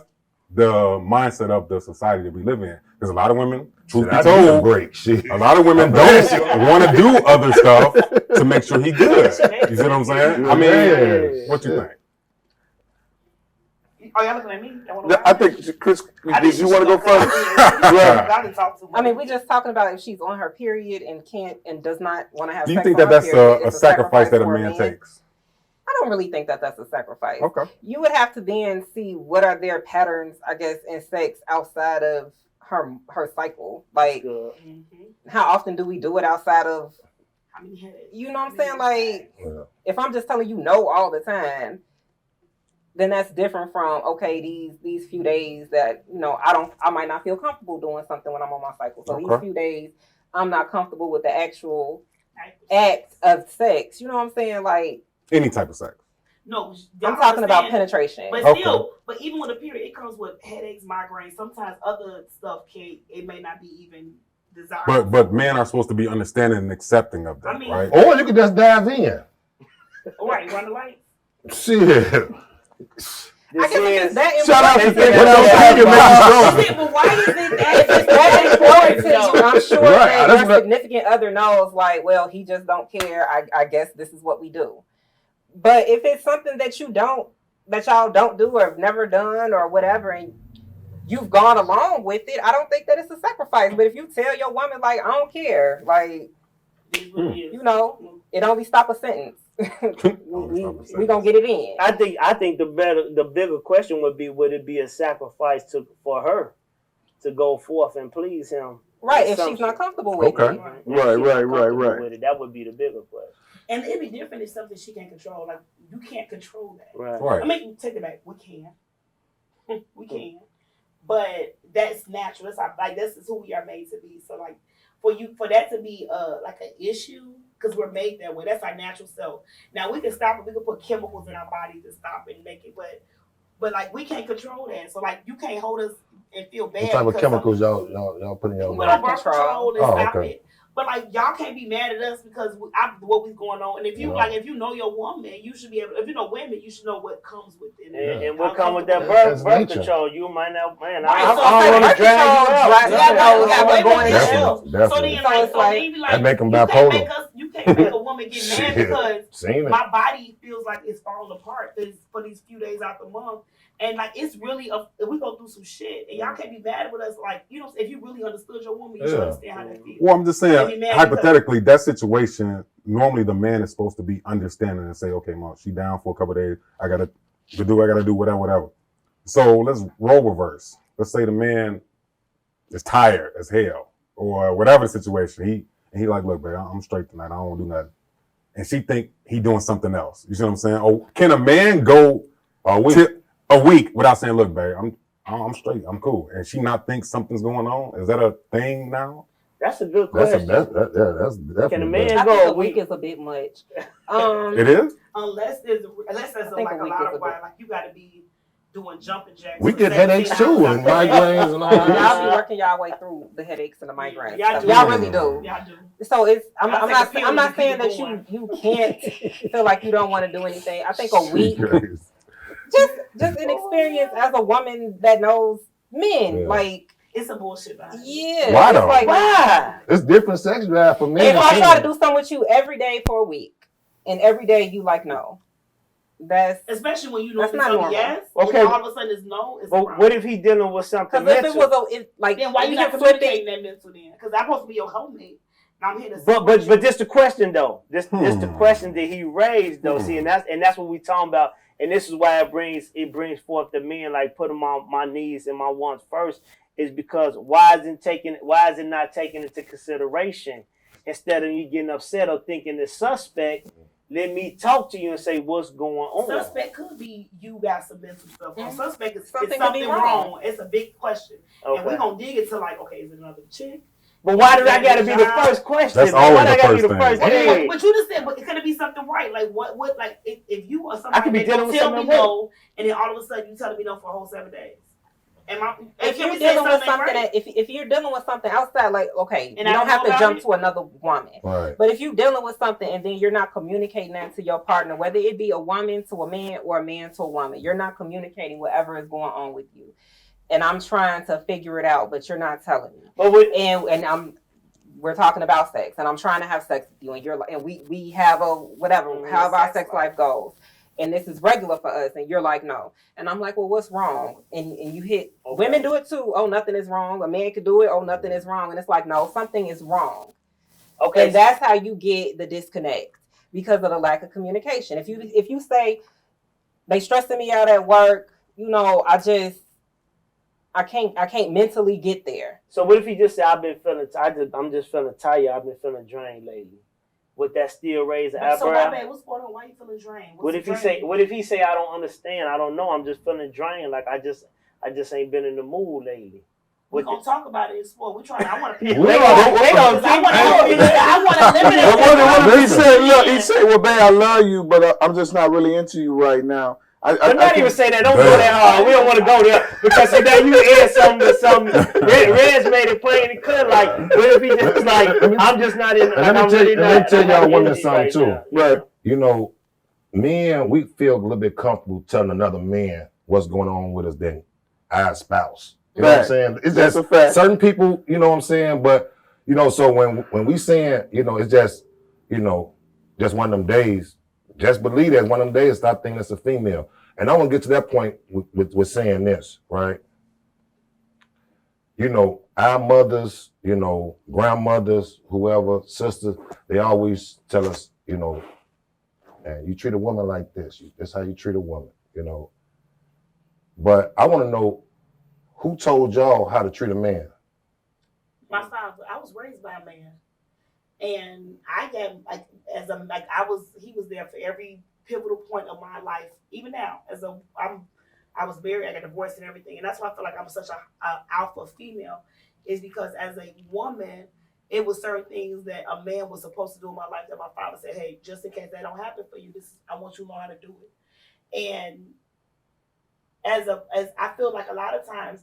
the mindset of the society that we live in. Because a lot of women, truth be told, a lot of women don't want to do other stuff to make sure he good. You see what I'm saying? I mean, what you think? Oh, y'all looking at me? I think, Chris, did you want to go first? I mean, we're just talking about if she's on her period and can't and does not want to have sex. Do you think that that's a sacrifice that a man takes? I don't really think that that's a sacrifice. Okay. You would have to then see what are their patterns, I guess, in sex outside of her cycle. Like, how often do we do it outside of, you know what I'm saying? Like, if I'm just telling you no all the time, then that's different from, okay, these few days that, you know, I might not feel comfortable doing something when I'm on my cycle. So these few days, I'm not comfortable with the actual act of sex. You know what I'm saying? Like, any type of sex. No, I'm talking about penetration. But still, but even with a period, it comes with headaches, migraines. Sometimes other stuff it may not be even desirable. But men are supposed to be understanding and accepting of that, right? Or you could just dive in. Right, run the light. Shit. I guess that shout out to but why is it that important to you? I'm sure that your significant other knows, like, well, he just don't care. I guess this is what we do. But if it's something that y'all don't do or have never done or whatever, and you've gone along with it, I don't think that it's a sacrifice. But if you tell your woman, like, I don't care, like, you know, it only stop a sentence. we gonna get it in. I think the bigger question would it be a sacrifice for her to go forth and please him? Right, if she's not comfortable with it. Right. That would be the bigger question. And it'd be different if something she can't control. Like, you can't control that. Right. I mean, take it back. We can. We can. but that's natural. That's like this is who we are made to be. So like for that to be like an issue because we're made that way. That's our natural self. Now we can stop it. We can put chemicals in our body to stop it and make it, but like we can't control that. So like you can't hold us and feel bad. What type of chemicals y'all put in your put body? on birth control and stop okay. it. But like y'all can't be mad at us because what was going on. And if you like, if you know your woman, you should be able. If you know women, you should know what comes with it. And what comes with that birth control? You might not, man. I don't want to drag you out. So then, like, that make them bipolar. You can't make a woman get mad because my body feels like it's falling apart for these few days out the month. And like it's really we go through some shit, and y'all can't be mad with us. Like if you really understood your woman, you should understand how that feels. Well, I'm just saying, hypothetically, that situation, normally the man is supposed to be understanding and say, "Okay, mom, she down for a couple of days. I gotta do whatever." So let's role reverse. Let's say the man is tired as hell, or whatever the situation. He like, "Look, babe, I'm straight tonight. I don't want to do nothing," and she think he doing something else. You see what I'm saying? Oh, can a man go a week without saying, "Look, babe, I'm straight, I'm cool," and she not think something's going on? Is that a thing now? That's a good question. That's definitely. Can a man I go think a a week is a bit much. It is? Unless there's like a lot of while, like you got to be doing jumping jacks. We get headaches too and migraines and all that. Y'all be working y'all way through the headaches and the migraines. Y'all really do. Y'all do. So I'm not saying that you can't feel like you don't want to do anything. I think a week. Just an experience as a woman that knows men, like it's a bullshit vibe. Yeah. Why though? Like, why? It's different sex drive for men. If I try to do something with you every day for a week, and every day you like no, that's especially when you know it's not normal. Yes. Okay. And all of a sudden it's no. It's but what if he dealing with something mental? Because if it was like then why you not communicating that mental then? Because I'm supposed to be your homemate. I'm here to but this the question though. This the question that he raised though. See, and that's what we talking about. And this is why it brings forth the men, like putting my needs and my wants first, is because why is it not taken into consideration? Instead of you getting upset or thinking the suspect, let me talk to you and say what's going on. Suspect could be you got some mental stuff. Mm-hmm. Suspect is something wrong. It's a big question. Okay. And we're gonna dig into like, okay, is it another chick? But why did I gotta be the first question? That's always the first thing. Okay, but you just said, but it could be something right. Like what like if you are somebody I could be dealing with something no, and then all of a sudden you telling me no for a whole 7 days. If you're dealing with something right? if you're dealing with something outside, like okay, and you don't have to jump to another woman. Right. But if you're dealing with something and then you're not communicating that to your partner, whether it be a woman to a man or a man to a woman, you're not communicating whatever is going on with you. And I'm trying to figure it out, but you're not telling me. But we're talking about sex, and I'm trying to have sex with you, and you're like, and we have a whatever, however our sex life goes, and this is regular for us, and you're like, no, and I'm like, well, what's wrong? And you hit women do it too. Oh, nothing is wrong. A man could do it. Oh, nothing is wrong, and it's like, no, something is wrong. Okay, and that's how you get the disconnect because of the lack of communication. If you say they stressing me out at work, I can't mentally get there. So what if he just say I'm just feeling tired. I've been feeling drained lately. Would that still raise an eyebrow? So my bad, what's going on? Why you feeling drained? What if he say I don't understand? I don't know. I'm just feeling drained. Like I just ain't been in the mood lately. We're gonna talk about it. Explore. We're trying. I want to. I want to limit it. What if he said, "Well, babe, I love you, but I'm just not really into you right now." But not even say that. Don't go that hard. We don't want to go there because now you add something. Red's made it plain and clear. Like, what if he just like, I'm just not in. Let me tell y'all women something too. Right. Men, we feel a little bit comfortable telling another man what's going on with us than our spouse. You know what I'm saying? It's just a fact. Certain people, you know what I'm saying? But, so when we saying, it's just, just one of them days. Just believe that one of them days, stop thinking it's a female. And I want to get to that point with saying this, right? Our mothers, grandmothers, whoever, sisters, they always tell us, and you treat a woman like this. That's how you treat a woman, But I want to know who told y'all how to treat a man? My father. I was raised by a man. And I got he was there for every pivotal point of my life. Even now, I'm I was married, I got divorced and everything. And that's why I feel like I'm such a alpha female, is because as a woman, it was certain things that a man was supposed to do in my life that my father said, hey, just in case that don't happen for you, I want you to know how to do it. And as I feel like a lot of times,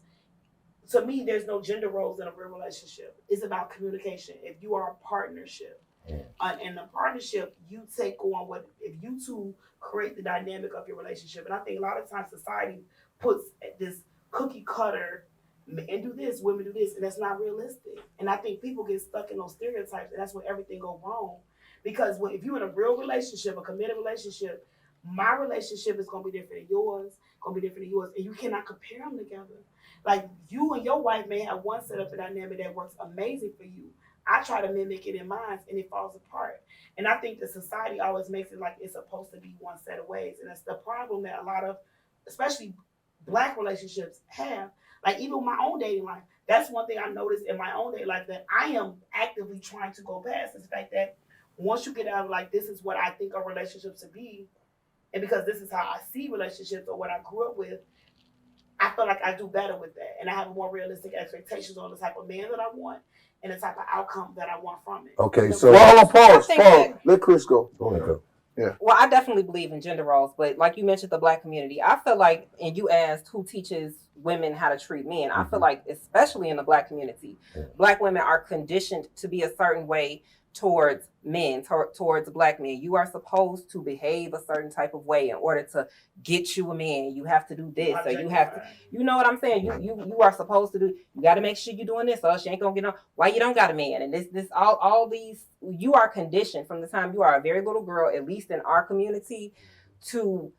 to me, there's no gender roles in a real relationship. It's about communication. If you are a partnership, in the partnership, you take on what, if you two create the dynamic of your relationship. And I think a lot of times society puts this cookie cutter, men do this, women do this, and that's not realistic. And I think people get stuck in those stereotypes, and that's where everything goes wrong. Because if you're in a real relationship, a committed relationship, my relationship is going to be different than yours, and you cannot compare them together. Like, you and your wife may have one set up a dynamic that works amazing for you. I try to mimic it in mine, and it falls apart. And I think that society always makes it like it's supposed to be one set of ways. And that's the problem that a lot of, especially Black relationships, have. Like, even my own dating life, that's one thing I noticed in my own dating life, that I am actively trying to go past, is the fact that once you get out of, like, this is what I think a relationship should be, and because this is how I see relationships or what I grew up with, I feel like I do better with that. And I have more realistic expectations on the type of man that I want and the type of outcome that I want from it. Okay, so hold on, pause. Let Chris go. Go ahead, go. Yeah. Well, I definitely believe in gender roles, but like you mentioned, the Black community, I feel like, and you asked who teaches women how to treat men. I feel like, especially in the Black community, Black women are conditioned to be a certain way towards men, towards Black men. You are supposed to behave a certain type of way in order to get you a man. You have to do this, or you have to, you know what I'm saying? You are supposed to do, you got to make sure you're doing this, or else you ain't gonna get on. Why you don't got a man? And this all these, you are conditioned from the time you are a very little girl, at least in our community, to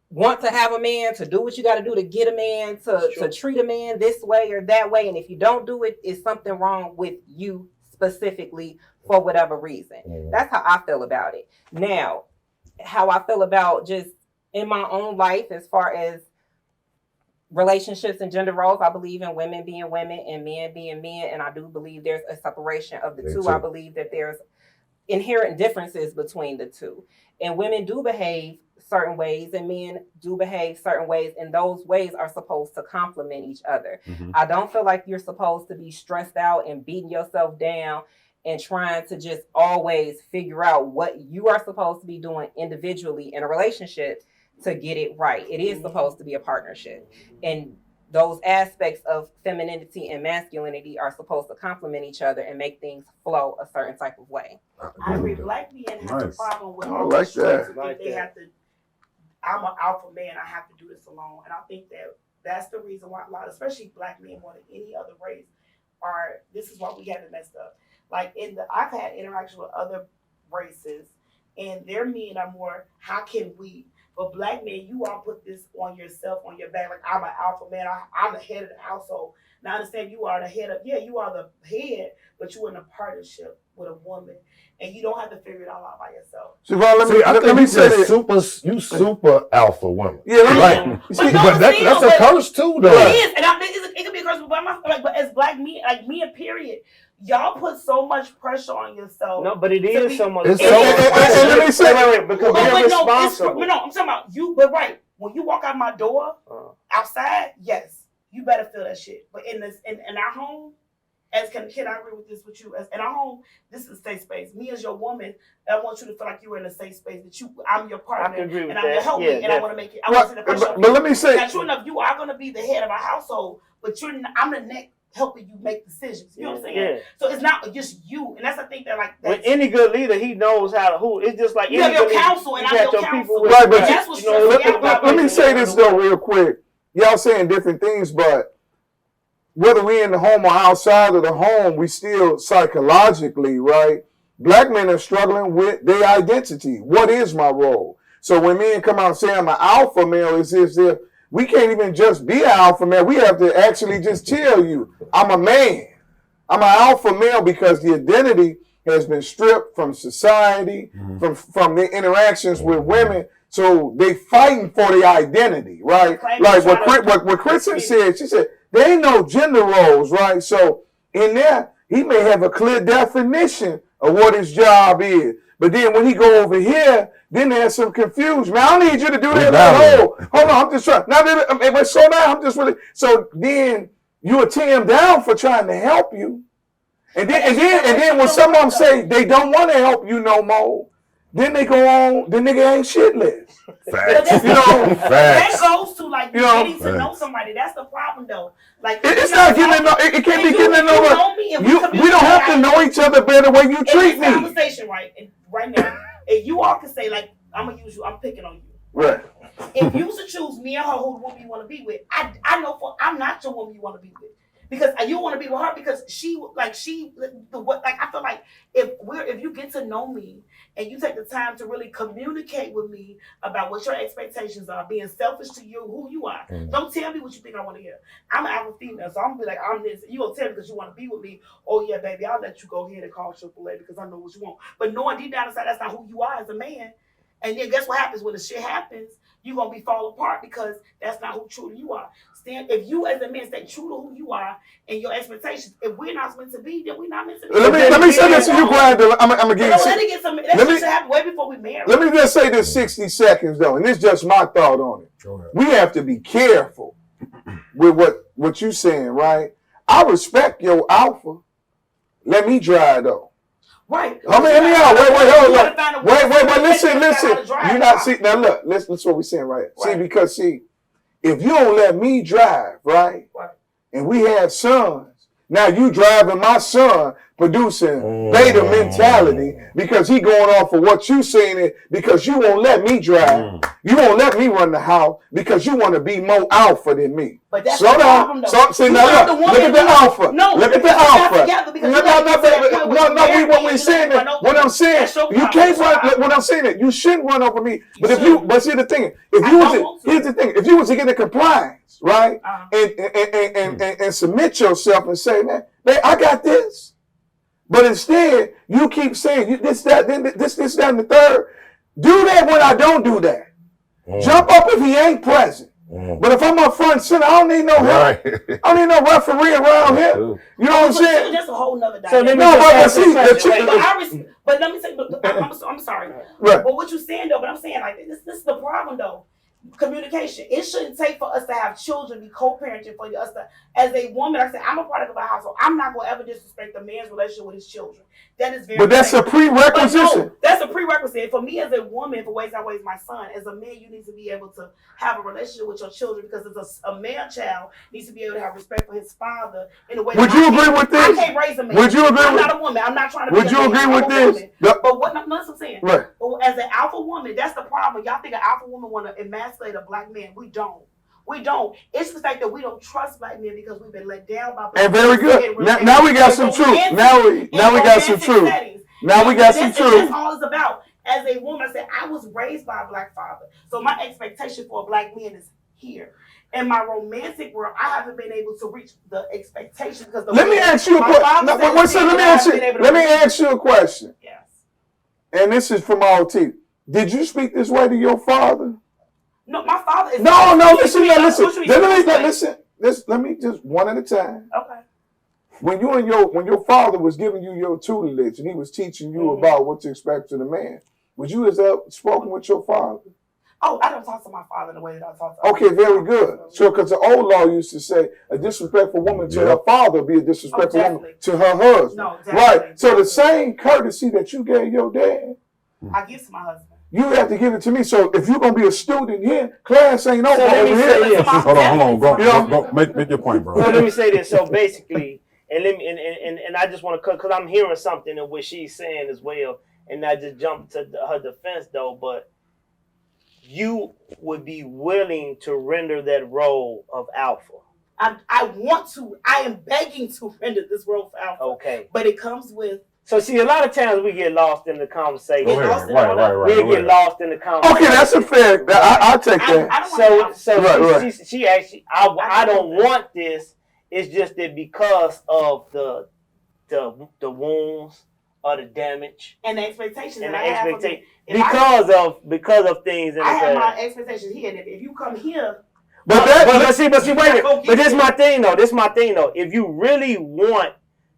want to have a man, to do what you got to do to get a man, to treat a man this way or that way. And if you don't do it, it's something wrong with you specifically for whatever reason. That's how I feel about it. Now, how I feel about just in my own life, as far as relationships and gender roles, I believe in women being women and men being men. And I do believe there's a separation of the two. I believe that there's inherent differences between the two. And women do behave certain ways and men do behave certain ways, and those ways are supposed to complement each other. I don't feel like you're supposed to be stressed out and beating yourself down and trying to just always figure out what you are supposed to be doing individually in a relationship to get it right. It is supposed to be a partnership, and those aspects of femininity and masculinity are supposed to complement each other and make things flow a certain type of way. I agree. Black men have a problem with I like that. They have to, I'm an alpha man, I have to do this alone. And I think that that's the reason why a lot, especially Black men more than any other race, this is why we have it messed up. Like, I've had interaction with other races, and their men are more, how can we? But Black men, you all put this on yourself, on your back. Like, I'm an alpha man, I'm the head of the household. Now I understand you are the head of, you are the head, but you're in a partnership with a woman, and you don't have to figure it all out by yourself. Siobhan, let me say this. You super alpha woman. Yeah, right. But that's a curse too, though. It is, and it can be a curse. But as Black men, like me, period, y'all put so much pressure on yourself. No, but it is so much. And let me say, because we're responsible. I'm talking about you. But right, when you walk out my door, outside, yes, you better feel that shit. But in our home, can I agree with this with you? As in our home, this is a safe space. Me as your woman, I want you to feel like you're in a safe space. That I'm your partner, I can agree with and I'm your helpmate, and I want to make it. I want to see the pressure. But let me say, now, true enough, you are going to be the head of our household, but I'm the neck helping you make decisions. You know what I'm saying? Yeah. So it's not just you, and that's the thing that with any good leader, he knows how to who. It's just like you have your counsel, and I'm your counsel. Right, but that's what's let me say this though, real quick. Y'all saying different things, but whether we in the home or outside of the home, we still psychologically, right? Black men are struggling with their identity. What is my role? So when men come out and say I'm an alpha male, it's as if we can't even just be an alpha male. We have to actually just tell you, I'm a man. I'm an alpha male because the identity has been stripped from society, from their interactions with women. So they fighting for their identity, right? Like what Kristen said, she said, there ain't no gender roles, right? So in there, he may have a clear definition of what his job is. But then when he go over here, then there's some confusion. Man, I don't need you to do that. Like, hold on, I'm just trying. Now that slow down, I'm just really. So then you will tear him down for trying to help you, and then when some of them say they don't want to help you no more, then they go on. The nigga ain't shitless. Facts. That goes to like getting to know somebody. That's the problem though. Like it's not getting to know. It can't be getting to know. We don't have to know each other better the way you treat me. Conversation right now, and you all can say like, I'm gonna use you. I'm picking on you. Right. If you was to choose me or her, who woman you want to be with, I know I'm not your woman you want to be with. Because you want to be with her because I feel like if you get to know me and you take the time to really communicate with me about what your expectations are, being selfish to you, who you are. Don't tell me what you think I want to hear. I'm an alpha female, so I'm gonna be like, I'm this. You gonna tell me because you want to be with me? Oh yeah, baby, I'll let you go ahead and call AAA because I know what you want. But knowing deep down inside that's not who you are as a man. And then guess what happens when the shit happens? You're gonna be fall apart because that's not who truly you are. If you as a man stay true to who you are and your expectations, if we're not meant to be, then we're not meant to be. Let me say this to you, Brian. I'm gonna give you. Let it get some. That should happen way before we marry. Let me just say this 60 seconds though, and this is just my thought on it. We have to be careful with what you saying, right? I respect your alpha. Let me drive though. Right. I mean, hear me out. Wait. Listen. You not see now. Look, listen to what we're saying, right? See, if you don't let me drive, right, and we have sons, now you driving my son, producing beta mentality because he going off of what you saying it because you won't let me drive. You won't let me run the house because you want to be more alpha than me. But that's slow down. Look at the alpha. No, look at the alpha. No, what we're saying is, what I'm saying, you can't run. What I'm saying is, you shouldn't run over me. But see the thing, if you was to get a compliance, right, and submit yourself and say, man, I got this. But instead, you keep saying this, that, and the third. Do that when I don't do that. Jump up if he ain't present. But if I'm up front center, I don't need no help. I don't need no referee around here. You know what I'm saying? That's a whole nother But dynamic. let me say, I'm sorry. Right. But what you're saying though, but I'm saying like this is the problem though. Communication. It shouldn't take for us to have children, be co-parenting for us to, as a woman, I said, I'm a product of a household. I'm not going to ever disrespect a man's relationship with his children. That is very But that's a prerequisite. No, that's a prerequisite. For me as a woman, for ways I raise my son, as a man, you need to be able to have a relationship with your children because as a man child needs to be able to have respect for his father in a way. Would you agree with this? I can't raise a man. Would you agree I'm with not a woman. I'm not trying to Would you agree with this? But what that's what I'm saying. Right. But as an alpha woman, that's the problem. Y'all think an alpha woman want to emasculate a black man. We don't. It's the fact that we don't trust black men because we've been let down by black men. And very good. Now we got some truth. Now we got some truth. Now we got some truth. That's all it's about. As a woman, I said, I was raised by a black father. So my expectation for a black man is here. In my romantic world, I haven't been able to reach the expectation because let me ask you a question. Let me ask you a question. Yes. And this is from RT. Did you speak this way to your father? No, my father is. No, listen. Let me just one at a time. Okay. When your father was giving you your tutelage and he was teaching you about what to expect to the man, would you have spoken with your father? Oh, I don't talk to my father the way that I talk to. Okay, very good. So, because the old law used to say a disrespectful woman to her father be a disrespectful woman to her husband. No, definitely. Right. So the same courtesy that you gave your dad, I give to my husband. You have to give it to me. So if you're gonna be a student here, class ain't over over here. Hold on. Go. Make your point, bro. So let me say this. So basically, and I just want to cut because I'm hearing something in what she's saying as well, and I just jumped to her defense though. But you would be willing to render that role of alpha. I want to. I am begging to render this role for alpha. Okay. But it comes with. So see, a lot of times we get lost in the conversation. Right. We get lost in the conversation. Okay, that's a fair. I'll take that. She actually, I don't want this. It's just that because of the wounds or the damage and the expectations and that the I have because of things. I have my expectations here, and if you come here. But see, wait a minute. But this is my thing though. If you really want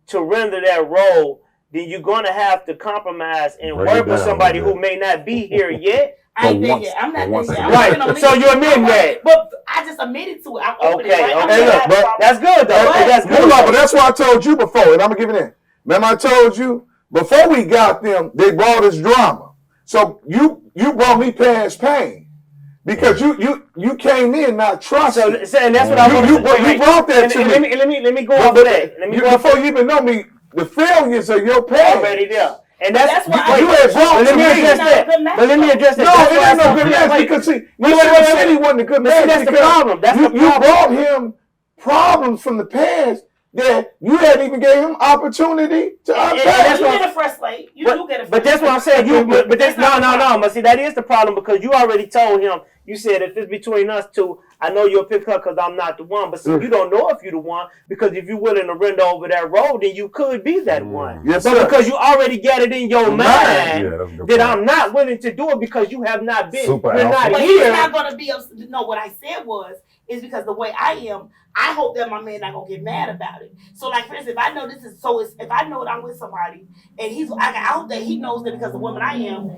to render that role, then you're gonna have to compromise and Break it work with down, somebody man. who may not be here yet. I ain't But there once- yet. I'm not but there once- yet. I'm Right. working on me. So you admit that. But I just admitted to it. I'm open. Okay, Right? I'm okay, not- look, that's good though. But- That's good. Moolah, but that's what I told you before, and I'm gonna give it in. Remember, I told you before we got them, they brought us drama. So you brought me past pain because you came in not trusting. So and that's what I want You to say. brought that to me. Let me go off of that. Let me go off Before you even know me, the failures of your past. already there. And But that's why you had brought let to me me. address that. But let me address that. No, That's it why ain't no I good said- match wait. because see, Wait, you wait, said he wasn't a good But see, match that's the because problem. That's the you problem. brought him problems from the past that you hadn't even gave him opportunity to And unpack. that's You why- get a fresh slate. You do get a fresh But that's what I'm saying. But that's no. But see, that is the problem because you already told him. You said if it's between us two, I know you'll pick her because I'm not the one. But see, you don't know if you're the one because if you're willing to render over that road, then you could be that one. Yes, but sir. because you already got it in your mind Yeah, that's a good that point. I'm not willing to do it because you have not been. Super We're alpha. not But he's here. not gonna be upset. No, what I said was is because the way I am, I hope that my man not gonna get mad about it. So, like for instance, if I know this is so, if I know that I'm with somebody and I hope that he knows that because the woman I am,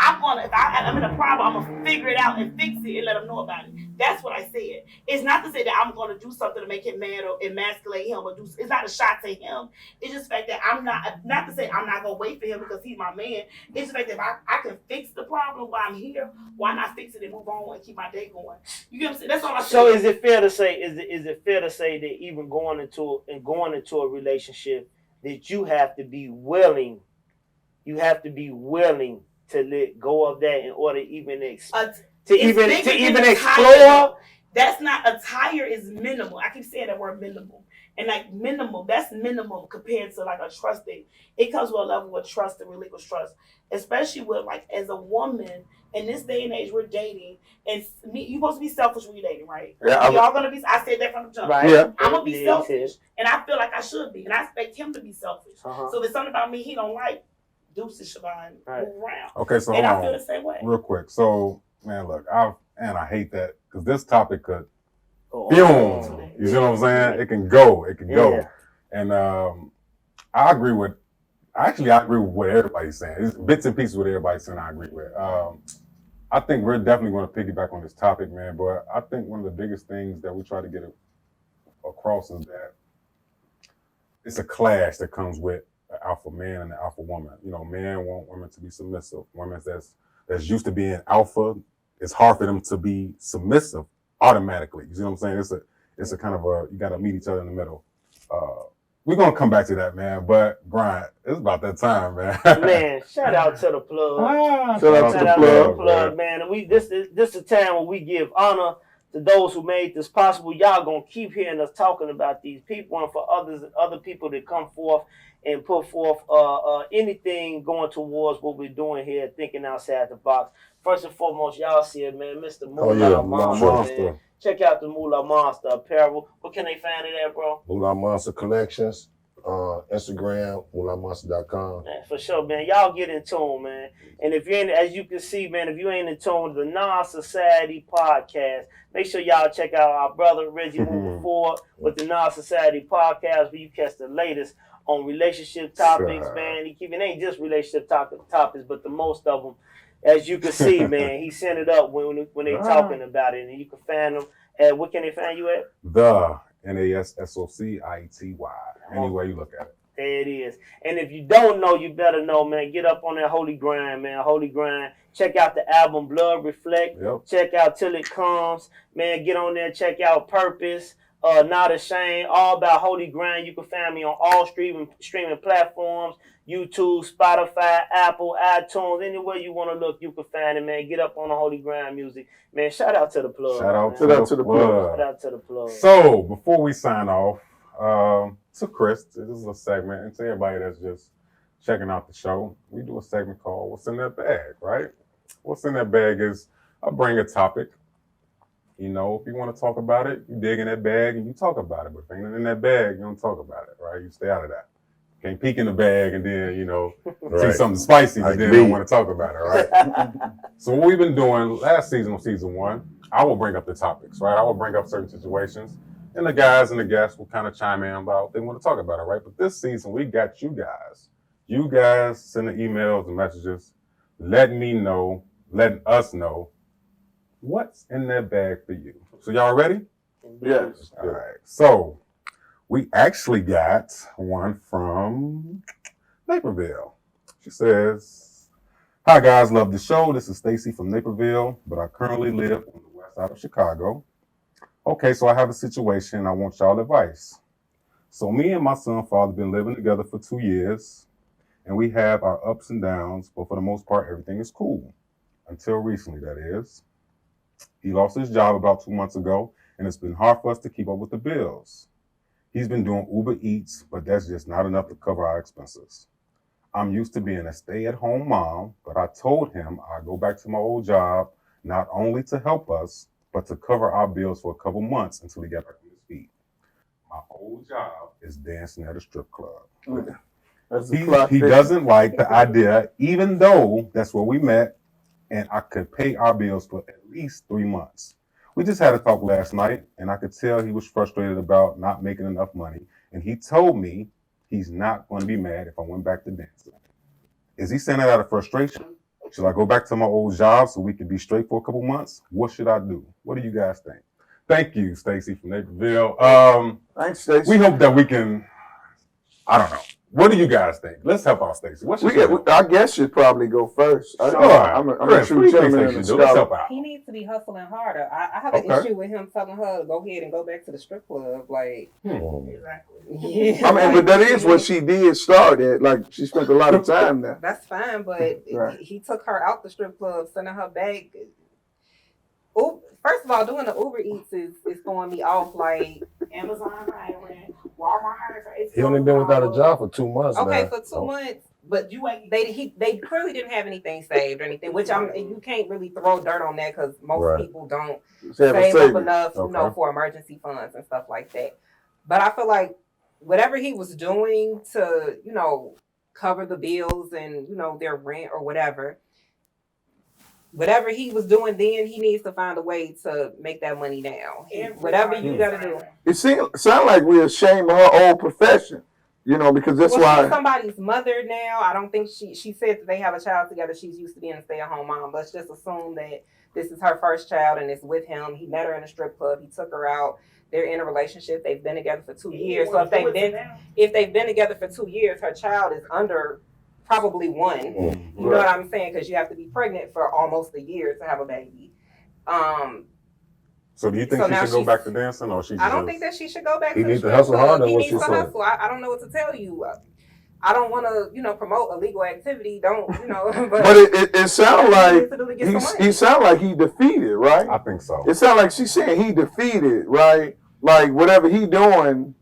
if I'm in a problem, I'm gonna figure it out and fix it and let him know about it. That's what I said. It's not to say that I'm gonna do something to make him mad or emasculate him or do. It's not a shot to him. It's just the fact that I'm not to say I'm not gonna wait for him because he's my man. It's the fact that if I can fix the problem while I'm here, why not fix it and move on and keep my day going? You get what I'm saying? That's all I said. So is it fair to say? Is it fair to say that even going into a relationship that you have to be willing? You have to be willing to let go of that in order to even explore. That's not attire is minimal. I keep saying that word minimal. And like minimal, that's minimum compared to like a trust thing. It comes with a level of trust and relinquish trust. Especially with like as a woman in this day and age we're dating and you're supposed to be selfish when you're dating, right? Yeah, y'all gonna be I said that from the jump. Right. Yeah. I'm gonna be Yeah, selfish and I feel like I should be and I expect him to be selfish. Uh-huh. So if there's something about me he don't like, deuces Siobhan, Right. move around. Okay, so And hold I feel on. the same way. Real quick. So, man, look, I hate that because this topic could Oh, boom. You see what I'm saying? It can go. Yeah. And I agree with what everybody's saying. It's bits and pieces what everybody's saying I agree with. I think we're definitely going to piggyback on this topic, man. But I think one of the biggest things that we try to get across is that it's a clash that comes with an alpha man and an alpha woman. You know, men want women to be submissive. Women that's used to being alpha, it's hard for them to be submissive automatically. You see what I'm saying? It's a kind of you got to meet each other in the middle. We're gonna come back to that, man. But Brian, it's about that time, man. Man, shout out to the plug. Shout out to Shout the out to the plug. plug, man. And this is a time when we give honor to those who made this possible. Y'all gonna keep hearing us talking about these people and for other people to come forth and put forth anything going towards what we're doing here, thinking outside the box. First and foremost, y'all see it, man. Mr. Moolah Monster, man. Check out the Moolah Monster apparel. What can they find it at, bro? Moolah Monster Collections, Instagram, moolahmonster.com. Man, for sure, man. Y'all get in tune, man. And if you ain't, as you can see, man, if you ain't in tune with the Non-Society podcast, make sure y'all check out our brother Reggie moving forward with the Non-Society podcast, where you catch the latest on relationship topics, man. It ain't just relationship topics, but the most of them. As you can see, man, he sent it up when they talking about it, and you can find them at, what can they find you at? The NASSOCIETY. Anyway you look at it. There it is. And if you don't know, you better know, man. Get up on that holy grind, man. Holy grind. Check out the album Blood Reflect. Yep. Check out Till It Comes. Man, get on there. Check out Purpose. Not Ashamed. All about Holy Grind. You can find me on all streaming platforms. YouTube, Spotify, Apple, iTunes, anywhere you want to look, you can find it, man. Get up on the Holy Grind music. Man, shout out to the plug. Shout out man. to the plug. Shout out to the plug. So before we sign off, to Chris, this is a segment, and to everybody that's just checking out the show, we do a segment called What's in That Bag, right? What's in that bag is I bring a topic. You know, if you want to talk about it, you dig in that bag and you talk about it. But if ain't in that bag, you don't talk about it, right? You stay out of that. Can't peek in the bag and then, see something spicy, but then don't want to talk about it, right? So what we've been doing last season, on season 1, I will bring up the topics, right? I will bring up certain situations, and the guys and the guests will kind of chime in about they want to talk about it, right? But this season, we got you guys. You guys sending emails and messages, letting us know what's in that bag for you. So y'all ready? Yes. All right. So we actually got one from Naperville. She says, "Hi guys, love the show. This is Stacy from Naperville, but I currently live on the west side of Chicago. Okay, so I have a situation. I want y'all advice. So me and my son father been living together for 2 years, and we have our ups and downs, but for the most part, everything is cool. Until recently, that is. He lost his job about 2 months ago, and it's been hard for us to keep up with the bills. He's been doing Uber Eats, but that's just not enough to cover our expenses. I'm used to being a stay-at-home mom, but I told him I'd go back to my old job, not only to help us, but to cover our bills for a couple months until he got back on his feet. My old job is dancing at a strip club. He doesn't like the idea, even though that's where we met, and I could pay our bills for at least 3 months. We just had a talk last night, and I could tell he was frustrated about not making enough money, and he told me he's not going to be mad if I went back to dancing. Is he saying that out of frustration? Should I go back to my old job so we can be straight for a couple months? What should I do? What do you guys think? Thank you, Stacy from Naperville. Thanks, Stacy. We hope that we can, I don't know. What do you guys think? Let's help out Stacy. Our guest should probably go first. I'm Chris, a what do true you think gentleman. Stacy should do? Let's help out. He needs to be hustling harder. I have an issue with him telling her to go ahead and go back to the strip club. Like, Exactly. yeah. I mean, but that is what she did start at. Like, she spent a lot of time there. That's fine, but Right. he took her out the strip club, sending her back. First of all, doing the Uber Eats is throwing me off. Like, Amazon hiring, Walmart hiring for $8. He only been without a job for 2 months. okay, now. for 2 months, but You ain't. they clearly didn't have anything saved or anything. Which you can't really throw dirt on that because most Right. people don't Have a save up savings. enough, Okay. for emergency funds and stuff like that. But I feel like whatever he was doing to, cover the bills and, their rent or whatever he was doing then, he needs to find a way to make that money now. Whatever you got to do. It sound like we're ashamed of her old profession, because that's Well, why. she's somebody's mother now. I don't think she said that they have a child together. She's used to being a stay-at-home mom. Let's just assume that this is her first child and it's with him. He met her in a strip club. He took her out. They're in a relationship. They've been together for 2 years. So if they've been together for 2 years, her child is under probably 1. You know what I'm saying? Because you have to be pregnant for almost a year to have a baby. So do you think she should go back to dancing, or she? I don't think that she should go back. He to the needs to strip hustle club. harder. He What needs she to said. hustle. I don't know what to tell you. I don't want to, promote illegal activity. Don't, But it sounds like he sound like he defeated, right? I think so. It sounds like she's saying he defeated, right? Like whatever he doing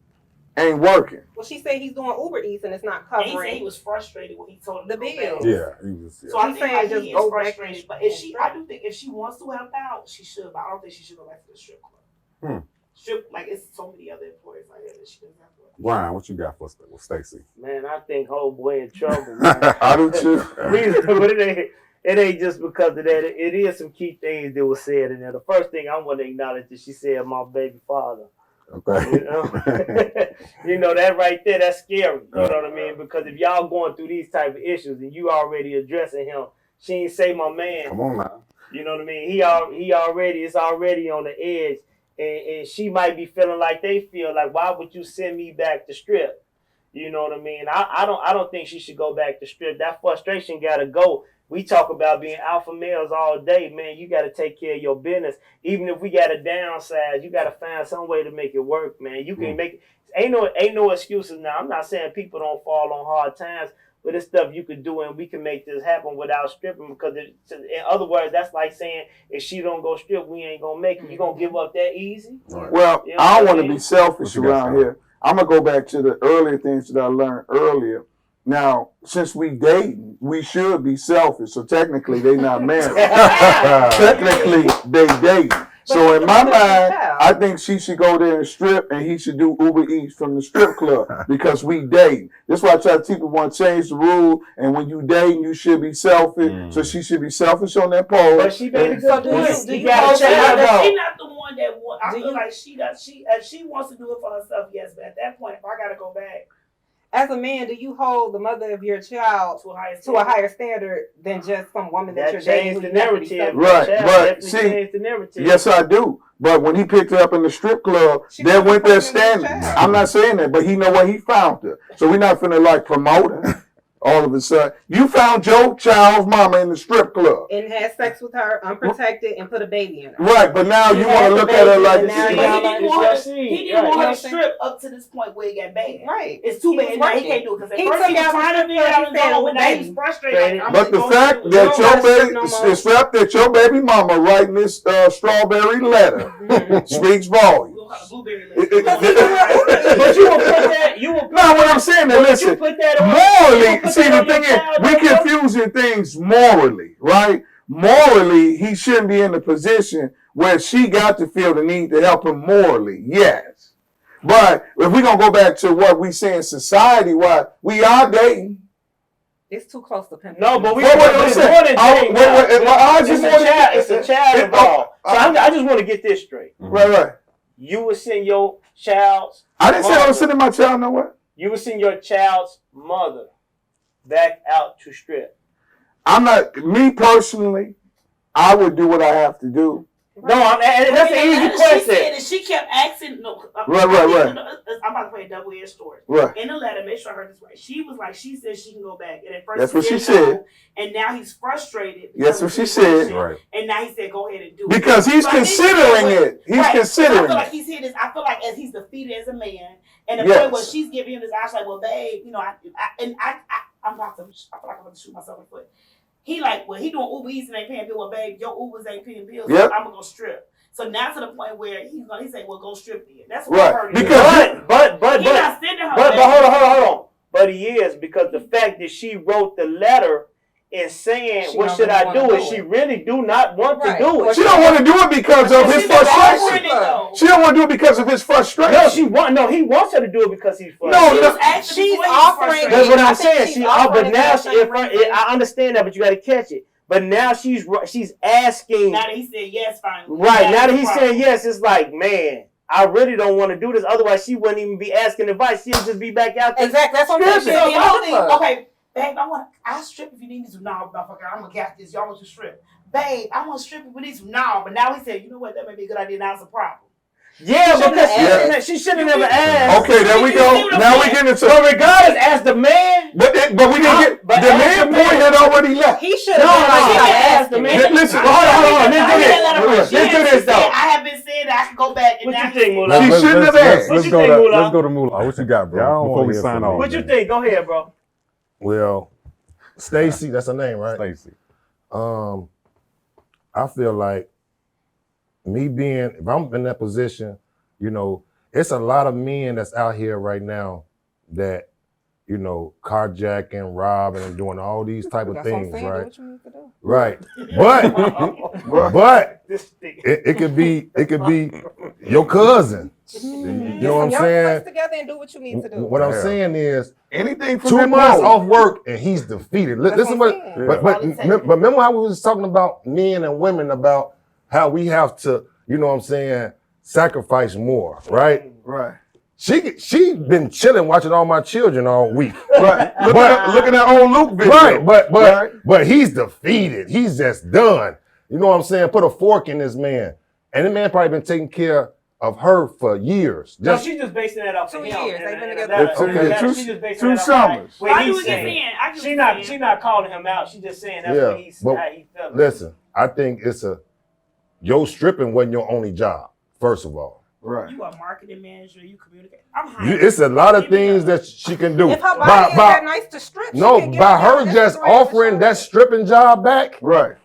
ain't working. Well, she said he's doing Uber Eats and it's not And he said covering he was frustrated when he told him the to go back. bills. Yeah, he was. So I He's think saying like, he just is go back frustrated. and- But I do think if she wants to help out, she should. But I don't think she should go back to the strip club. Strip, like it's so many other employees out here that she doesn't have to. Brian, what you got for Stacy? Man, I think whole boy in trouble, man. I do too. But it ain't just because of that. It is some key things that were said in there. The first thing I want to acknowledge is she said my baby father. Okay. That right there, that's scary. You know what I mean? Because if y'all going through these type of issues and you already addressing him, she ain't say my man. Come on now. You know what I mean? He already is already on the edge, and she might be feeling like they feel like, why would you send me back to strip? You know what I mean? I don't think she should go back to strip. That frustration gotta go. We talk about being alpha males all day, man. You got to take care of your business. Even if we got to downsize, you got to find some way to make it work, man. You can make it. Ain't no excuses now. I'm not saying people don't fall on hard times, but it's stuff you could do, and we can make this happen without stripping. Because in other words, that's like saying if she don't go strip, we ain't gonna make it. You gonna give up that easy? Right. Well, You know I don't what I want to mean? be selfish What you got, around Sean? here. I'm gonna go back to the earlier things that I learned earlier. Now, since we dating, we should be selfish. So technically, they not married. Technically, they dating. So in my mind, I think she should go there and strip, and he should do Uber Eats from the strip club because we date. That's why I try to teach people want to change the rule. And when you dating, you should be selfish. So she should be selfish on that pole. But she made a good So do point. you gotta hold check that her out. She's not the one that want. I Do feel you- like if she wants to do it for herself, yes. But at that point, if I gotta go back, as a man, do you hold the mother of your child to a higher standard than just some woman that you're dating? Changed the narrative. Right, but Definitely see, changed the narrative. yes, I do. But when he picked her up in the strip club, there went their standing. I'm not saying that, but he know where he found her. So we're not finna like promote her. All of a sudden, you found your child's mama in the strip club and had sex with her unprotected and put a baby in her. right, but now you want to look at her like this. He didn't want her to strip up to this point where it got bad. Right. It's too bad. Now he can't do it because at first he was trying to figure out his own, but now he's frustrated. But the fact that your baby mama writing this strawberry letter speaks volumes. But you will put that. No, what I'm saying is, listen, morally, see, the thing is, we confusing things morally, right? Morally, he shouldn't be in the position where she got to feel the need to help him morally, yes. But if we're going to go back to what we say in society-wise, we are dating. It's too close to pimping. No, but it's a child involved. So I just want to get this straight. Right. You would send your child's I didn't say I was sending my child nowhere. You would send your child's mother back out to strip. I'm not, me personally, I would do what I have to do. No, that's an easy question. She said that she kept asking. Right. I'm about to play a double-edged story. Right. In the letter, make sure I heard this right. She was like, she said she can go back, and at first that's what she said. No, and now he's frustrated. That's what she said. Right. And now he said, go ahead and do it. Because he's considering it. He's considering it. I feel like he's hit this. I feel like as he's defeated as a man, and the point where she's giving him this, I was like, well, babe, you know, I feel like I'm about to shoot myself in the foot. He like, well, he doing Uber Eats and ain't paying bills. Well, babe, your Ubers ain't paying bills. So I'm gonna go strip. So now to the point where he say, well, go strip then. That's what I heard. But not sending her. But hold on. But he is, because the fact that she wrote the letter and saying, what should I do? And she really do not want to do it. She don't want to do it because of his frustration. She don't want to do it because of his frustration. He wants her to do it because he's frustrated. No, she's offering. That's what I'm saying. But now I understand that, but you got to catch it. But now she's asking. Now that he said yes, finally. Right. Now that he's saying yes, it's like, man, I really don't want to do this. Otherwise, she wouldn't even be asking advice. She'd just be back out there. Exactly. That's what I'm saying. Okay. Babe, I'll strip if you need me to. No, motherfucker, I'm gonna get this. Y'all want to strip. Babe, I want to strip if we need to. No, but now he said, you know what? That may be a good idea. Now it's a problem. Yeah, because she should have never asked. Okay, there we go. Now we get into. But regardless, as the man. But we didn't get. The man point had already left. He should have asked the man. Listen, hold on. Let's do this though. I have been saying that I can go back. What you think, Moolah? She shouldn't have asked. Let's go to Moolah. What you got, bro? Before we sign off. What you think? Go ahead, bro. Well, Stacy, that's her name, right? Stacy. I feel like if I'm in that position, you know, it's a lot of men that's out here right now that, you know, carjacking, robbing, and doing all these type of things, right? What you need to do. Right. But it could be your cousin. You know what I'm saying? Together and do what you need to do. What I'm saying is, anything from 2 months off work and he's defeated. Listen, but remember how we was talking about men and women about how we have to, you know what I'm saying, sacrifice more, right? Right. She been chilling watching all my children all week. Right. Looking at old Luke video. Right. But he's defeated. He's just done. You know what I'm saying? Put a fork in this man. And the man probably been taking care of her for years. No, she's just basing that off 2 him. years. They've been together. Okay. 2 summers. She's not calling him out. She's just saying that's how he felt. Listen, I think your stripping wasn't your only job, first of all. Right. You are marketing manager. You communicate. It's a lot of things that she can do. If her body is that nice to strip, by her just offering that stripping job back, right?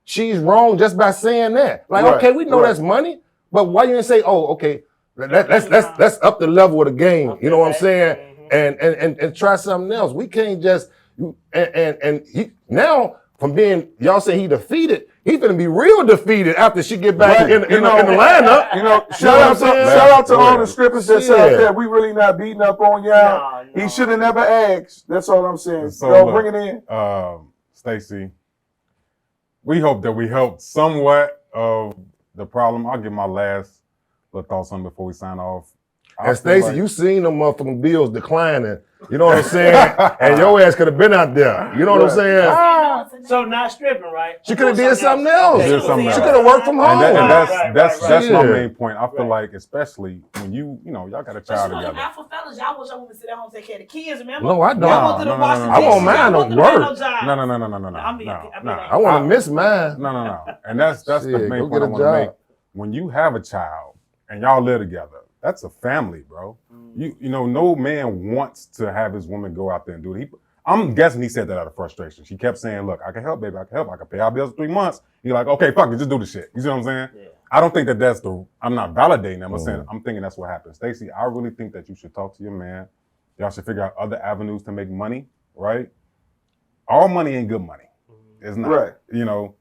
She's wrong just by saying that. Like, okay, we know that's money, but why you didn't say, oh, okay, let's up the level of the game. You know what I'm saying? And try something else. We can't just and he now from being y'all say he defeated. He's gonna be real defeated after she get back in the lineup. You know, shout out to all the strippers that's out there. We really not beating up on y'all. No. He should have never asked. That's all I'm saying. So bring it in. Stacy, we hope that we helped somewhat of the problem. I'll give my last little thoughts on it before we sign off. I And feel Stacey, like- you seen them motherfucking bills declining. You know what I'm saying? And your ass could have been out there. You know what I'm saying? So not stripping, right? She could have did something else. Did something She else. could have worked from home. And Right, that's right. my Yeah. main point. I feel like, especially when y'all got a But child you know, them together. alpha fellas, y'all want your women to sit at home and take care of the kids, remember? No, I don't. Y'all want them to No, wash no, the no, I dishes. want mine Y'all to want them to have work. no job. No. I I want to miss mine. No. And that's the Shit, main go point I get a want to make. job. When you have a child and y'all live together, that's a family, bro. You know, no man wants to have his woman go out there and do it. I'm guessing he said that out of frustration. She kept saying, look, I can help, baby. I can help. I can pay our bills for 3 months. You're like, okay, fuck it. Just do the shit. You see what I'm saying? Yeah. I don't think that's I'm not validating that. I'm thinking that's what happened. Stacey, I really think that you should talk to your man. Y'all should figure out other avenues to make money, right? All money ain't good money. It's not. Right. You know,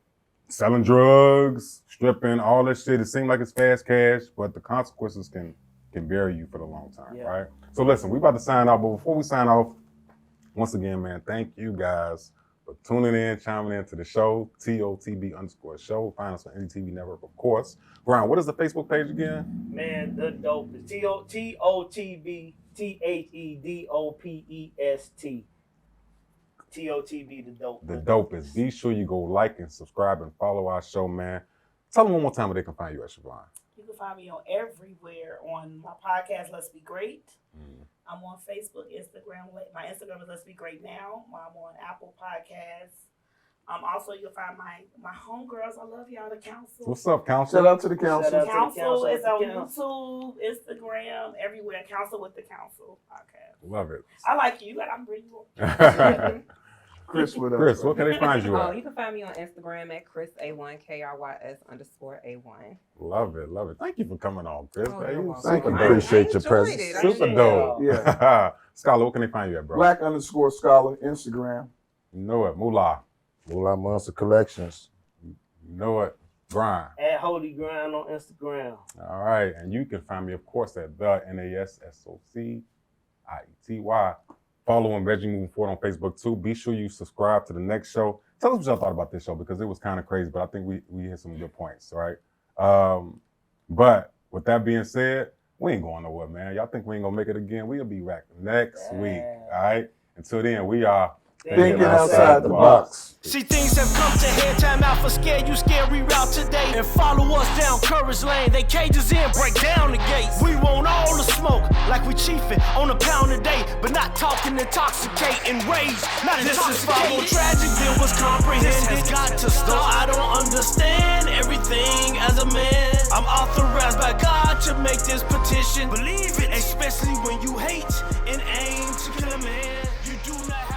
selling drugs, stripping, all that shit. It seems like it's fast cash, but the consequences can bury you for the long time, right? So listen, we about to sign off, but before we sign off, once again, man, thank you guys for tuning in, chiming in to the show, TOTB_show. Find us on any TV network, of course. Brian, what is the Facebook page again? Man, the dope is TOTB THEDOPEST. TOTB, the dope. The dope is. Be sure you go like and subscribe and follow our show, man. Tell them one more time where they can find you at, Siobhan. You can find me on everywhere on my podcast, Let's Be Great. I'm on Facebook, Instagram. My Instagram is Let's Be Great Now. I'm on Apple Podcasts. Also, you'll find my homegirls. I love y'all, the council. What's up, Council? Shout out to the council. Shout out. Council is on Council. YouTube, Instagram, everywhere. Council with the Council podcast. Love it. I like you. I'm bringing you up. Chris with us. Chris, where can they find you Oh, at? you can find me on Instagram at ChrisA1KRYS_A1. Love it, love it. Thank you for coming on, Chris. Oh, man. you're You welcome. super I dope. appreciate your enjoyed presence. it. I Super enjoyed dope. Yeah. Scholar, what can they find you at, bro? Black_scholar, Instagram. You know it. Moolah. Moolah Monster Collections. You know it. Brian. At Holy Grind on Instagram. All right. And you can find me, of course, at the NASSOCIETY. Follow and Reggie Moving Forward on Facebook, too. Be sure you subscribe to the next show. Tell us what y'all thought about this show, because it was kind of crazy, but I think we hit some good points, all right? But with that being said, we ain't going nowhere, man. Y'all think we ain't going to make it again? We'll be back next week, all right? Until then, we are Thinking outside the box. See, things have come to head. Time out for scare you, scary route today. And follow us down Courage Lane. They cages in, break down the gates. We want all the smoke, like we chiefing on a pound a day. But not talking intoxicating rage. Not this is far more tragic than was comprehended. This has got to stop. I don't understand everything as a man. I'm authorized by God to make this petition. Believe it, especially when you hate and aim to kill a man. You do not have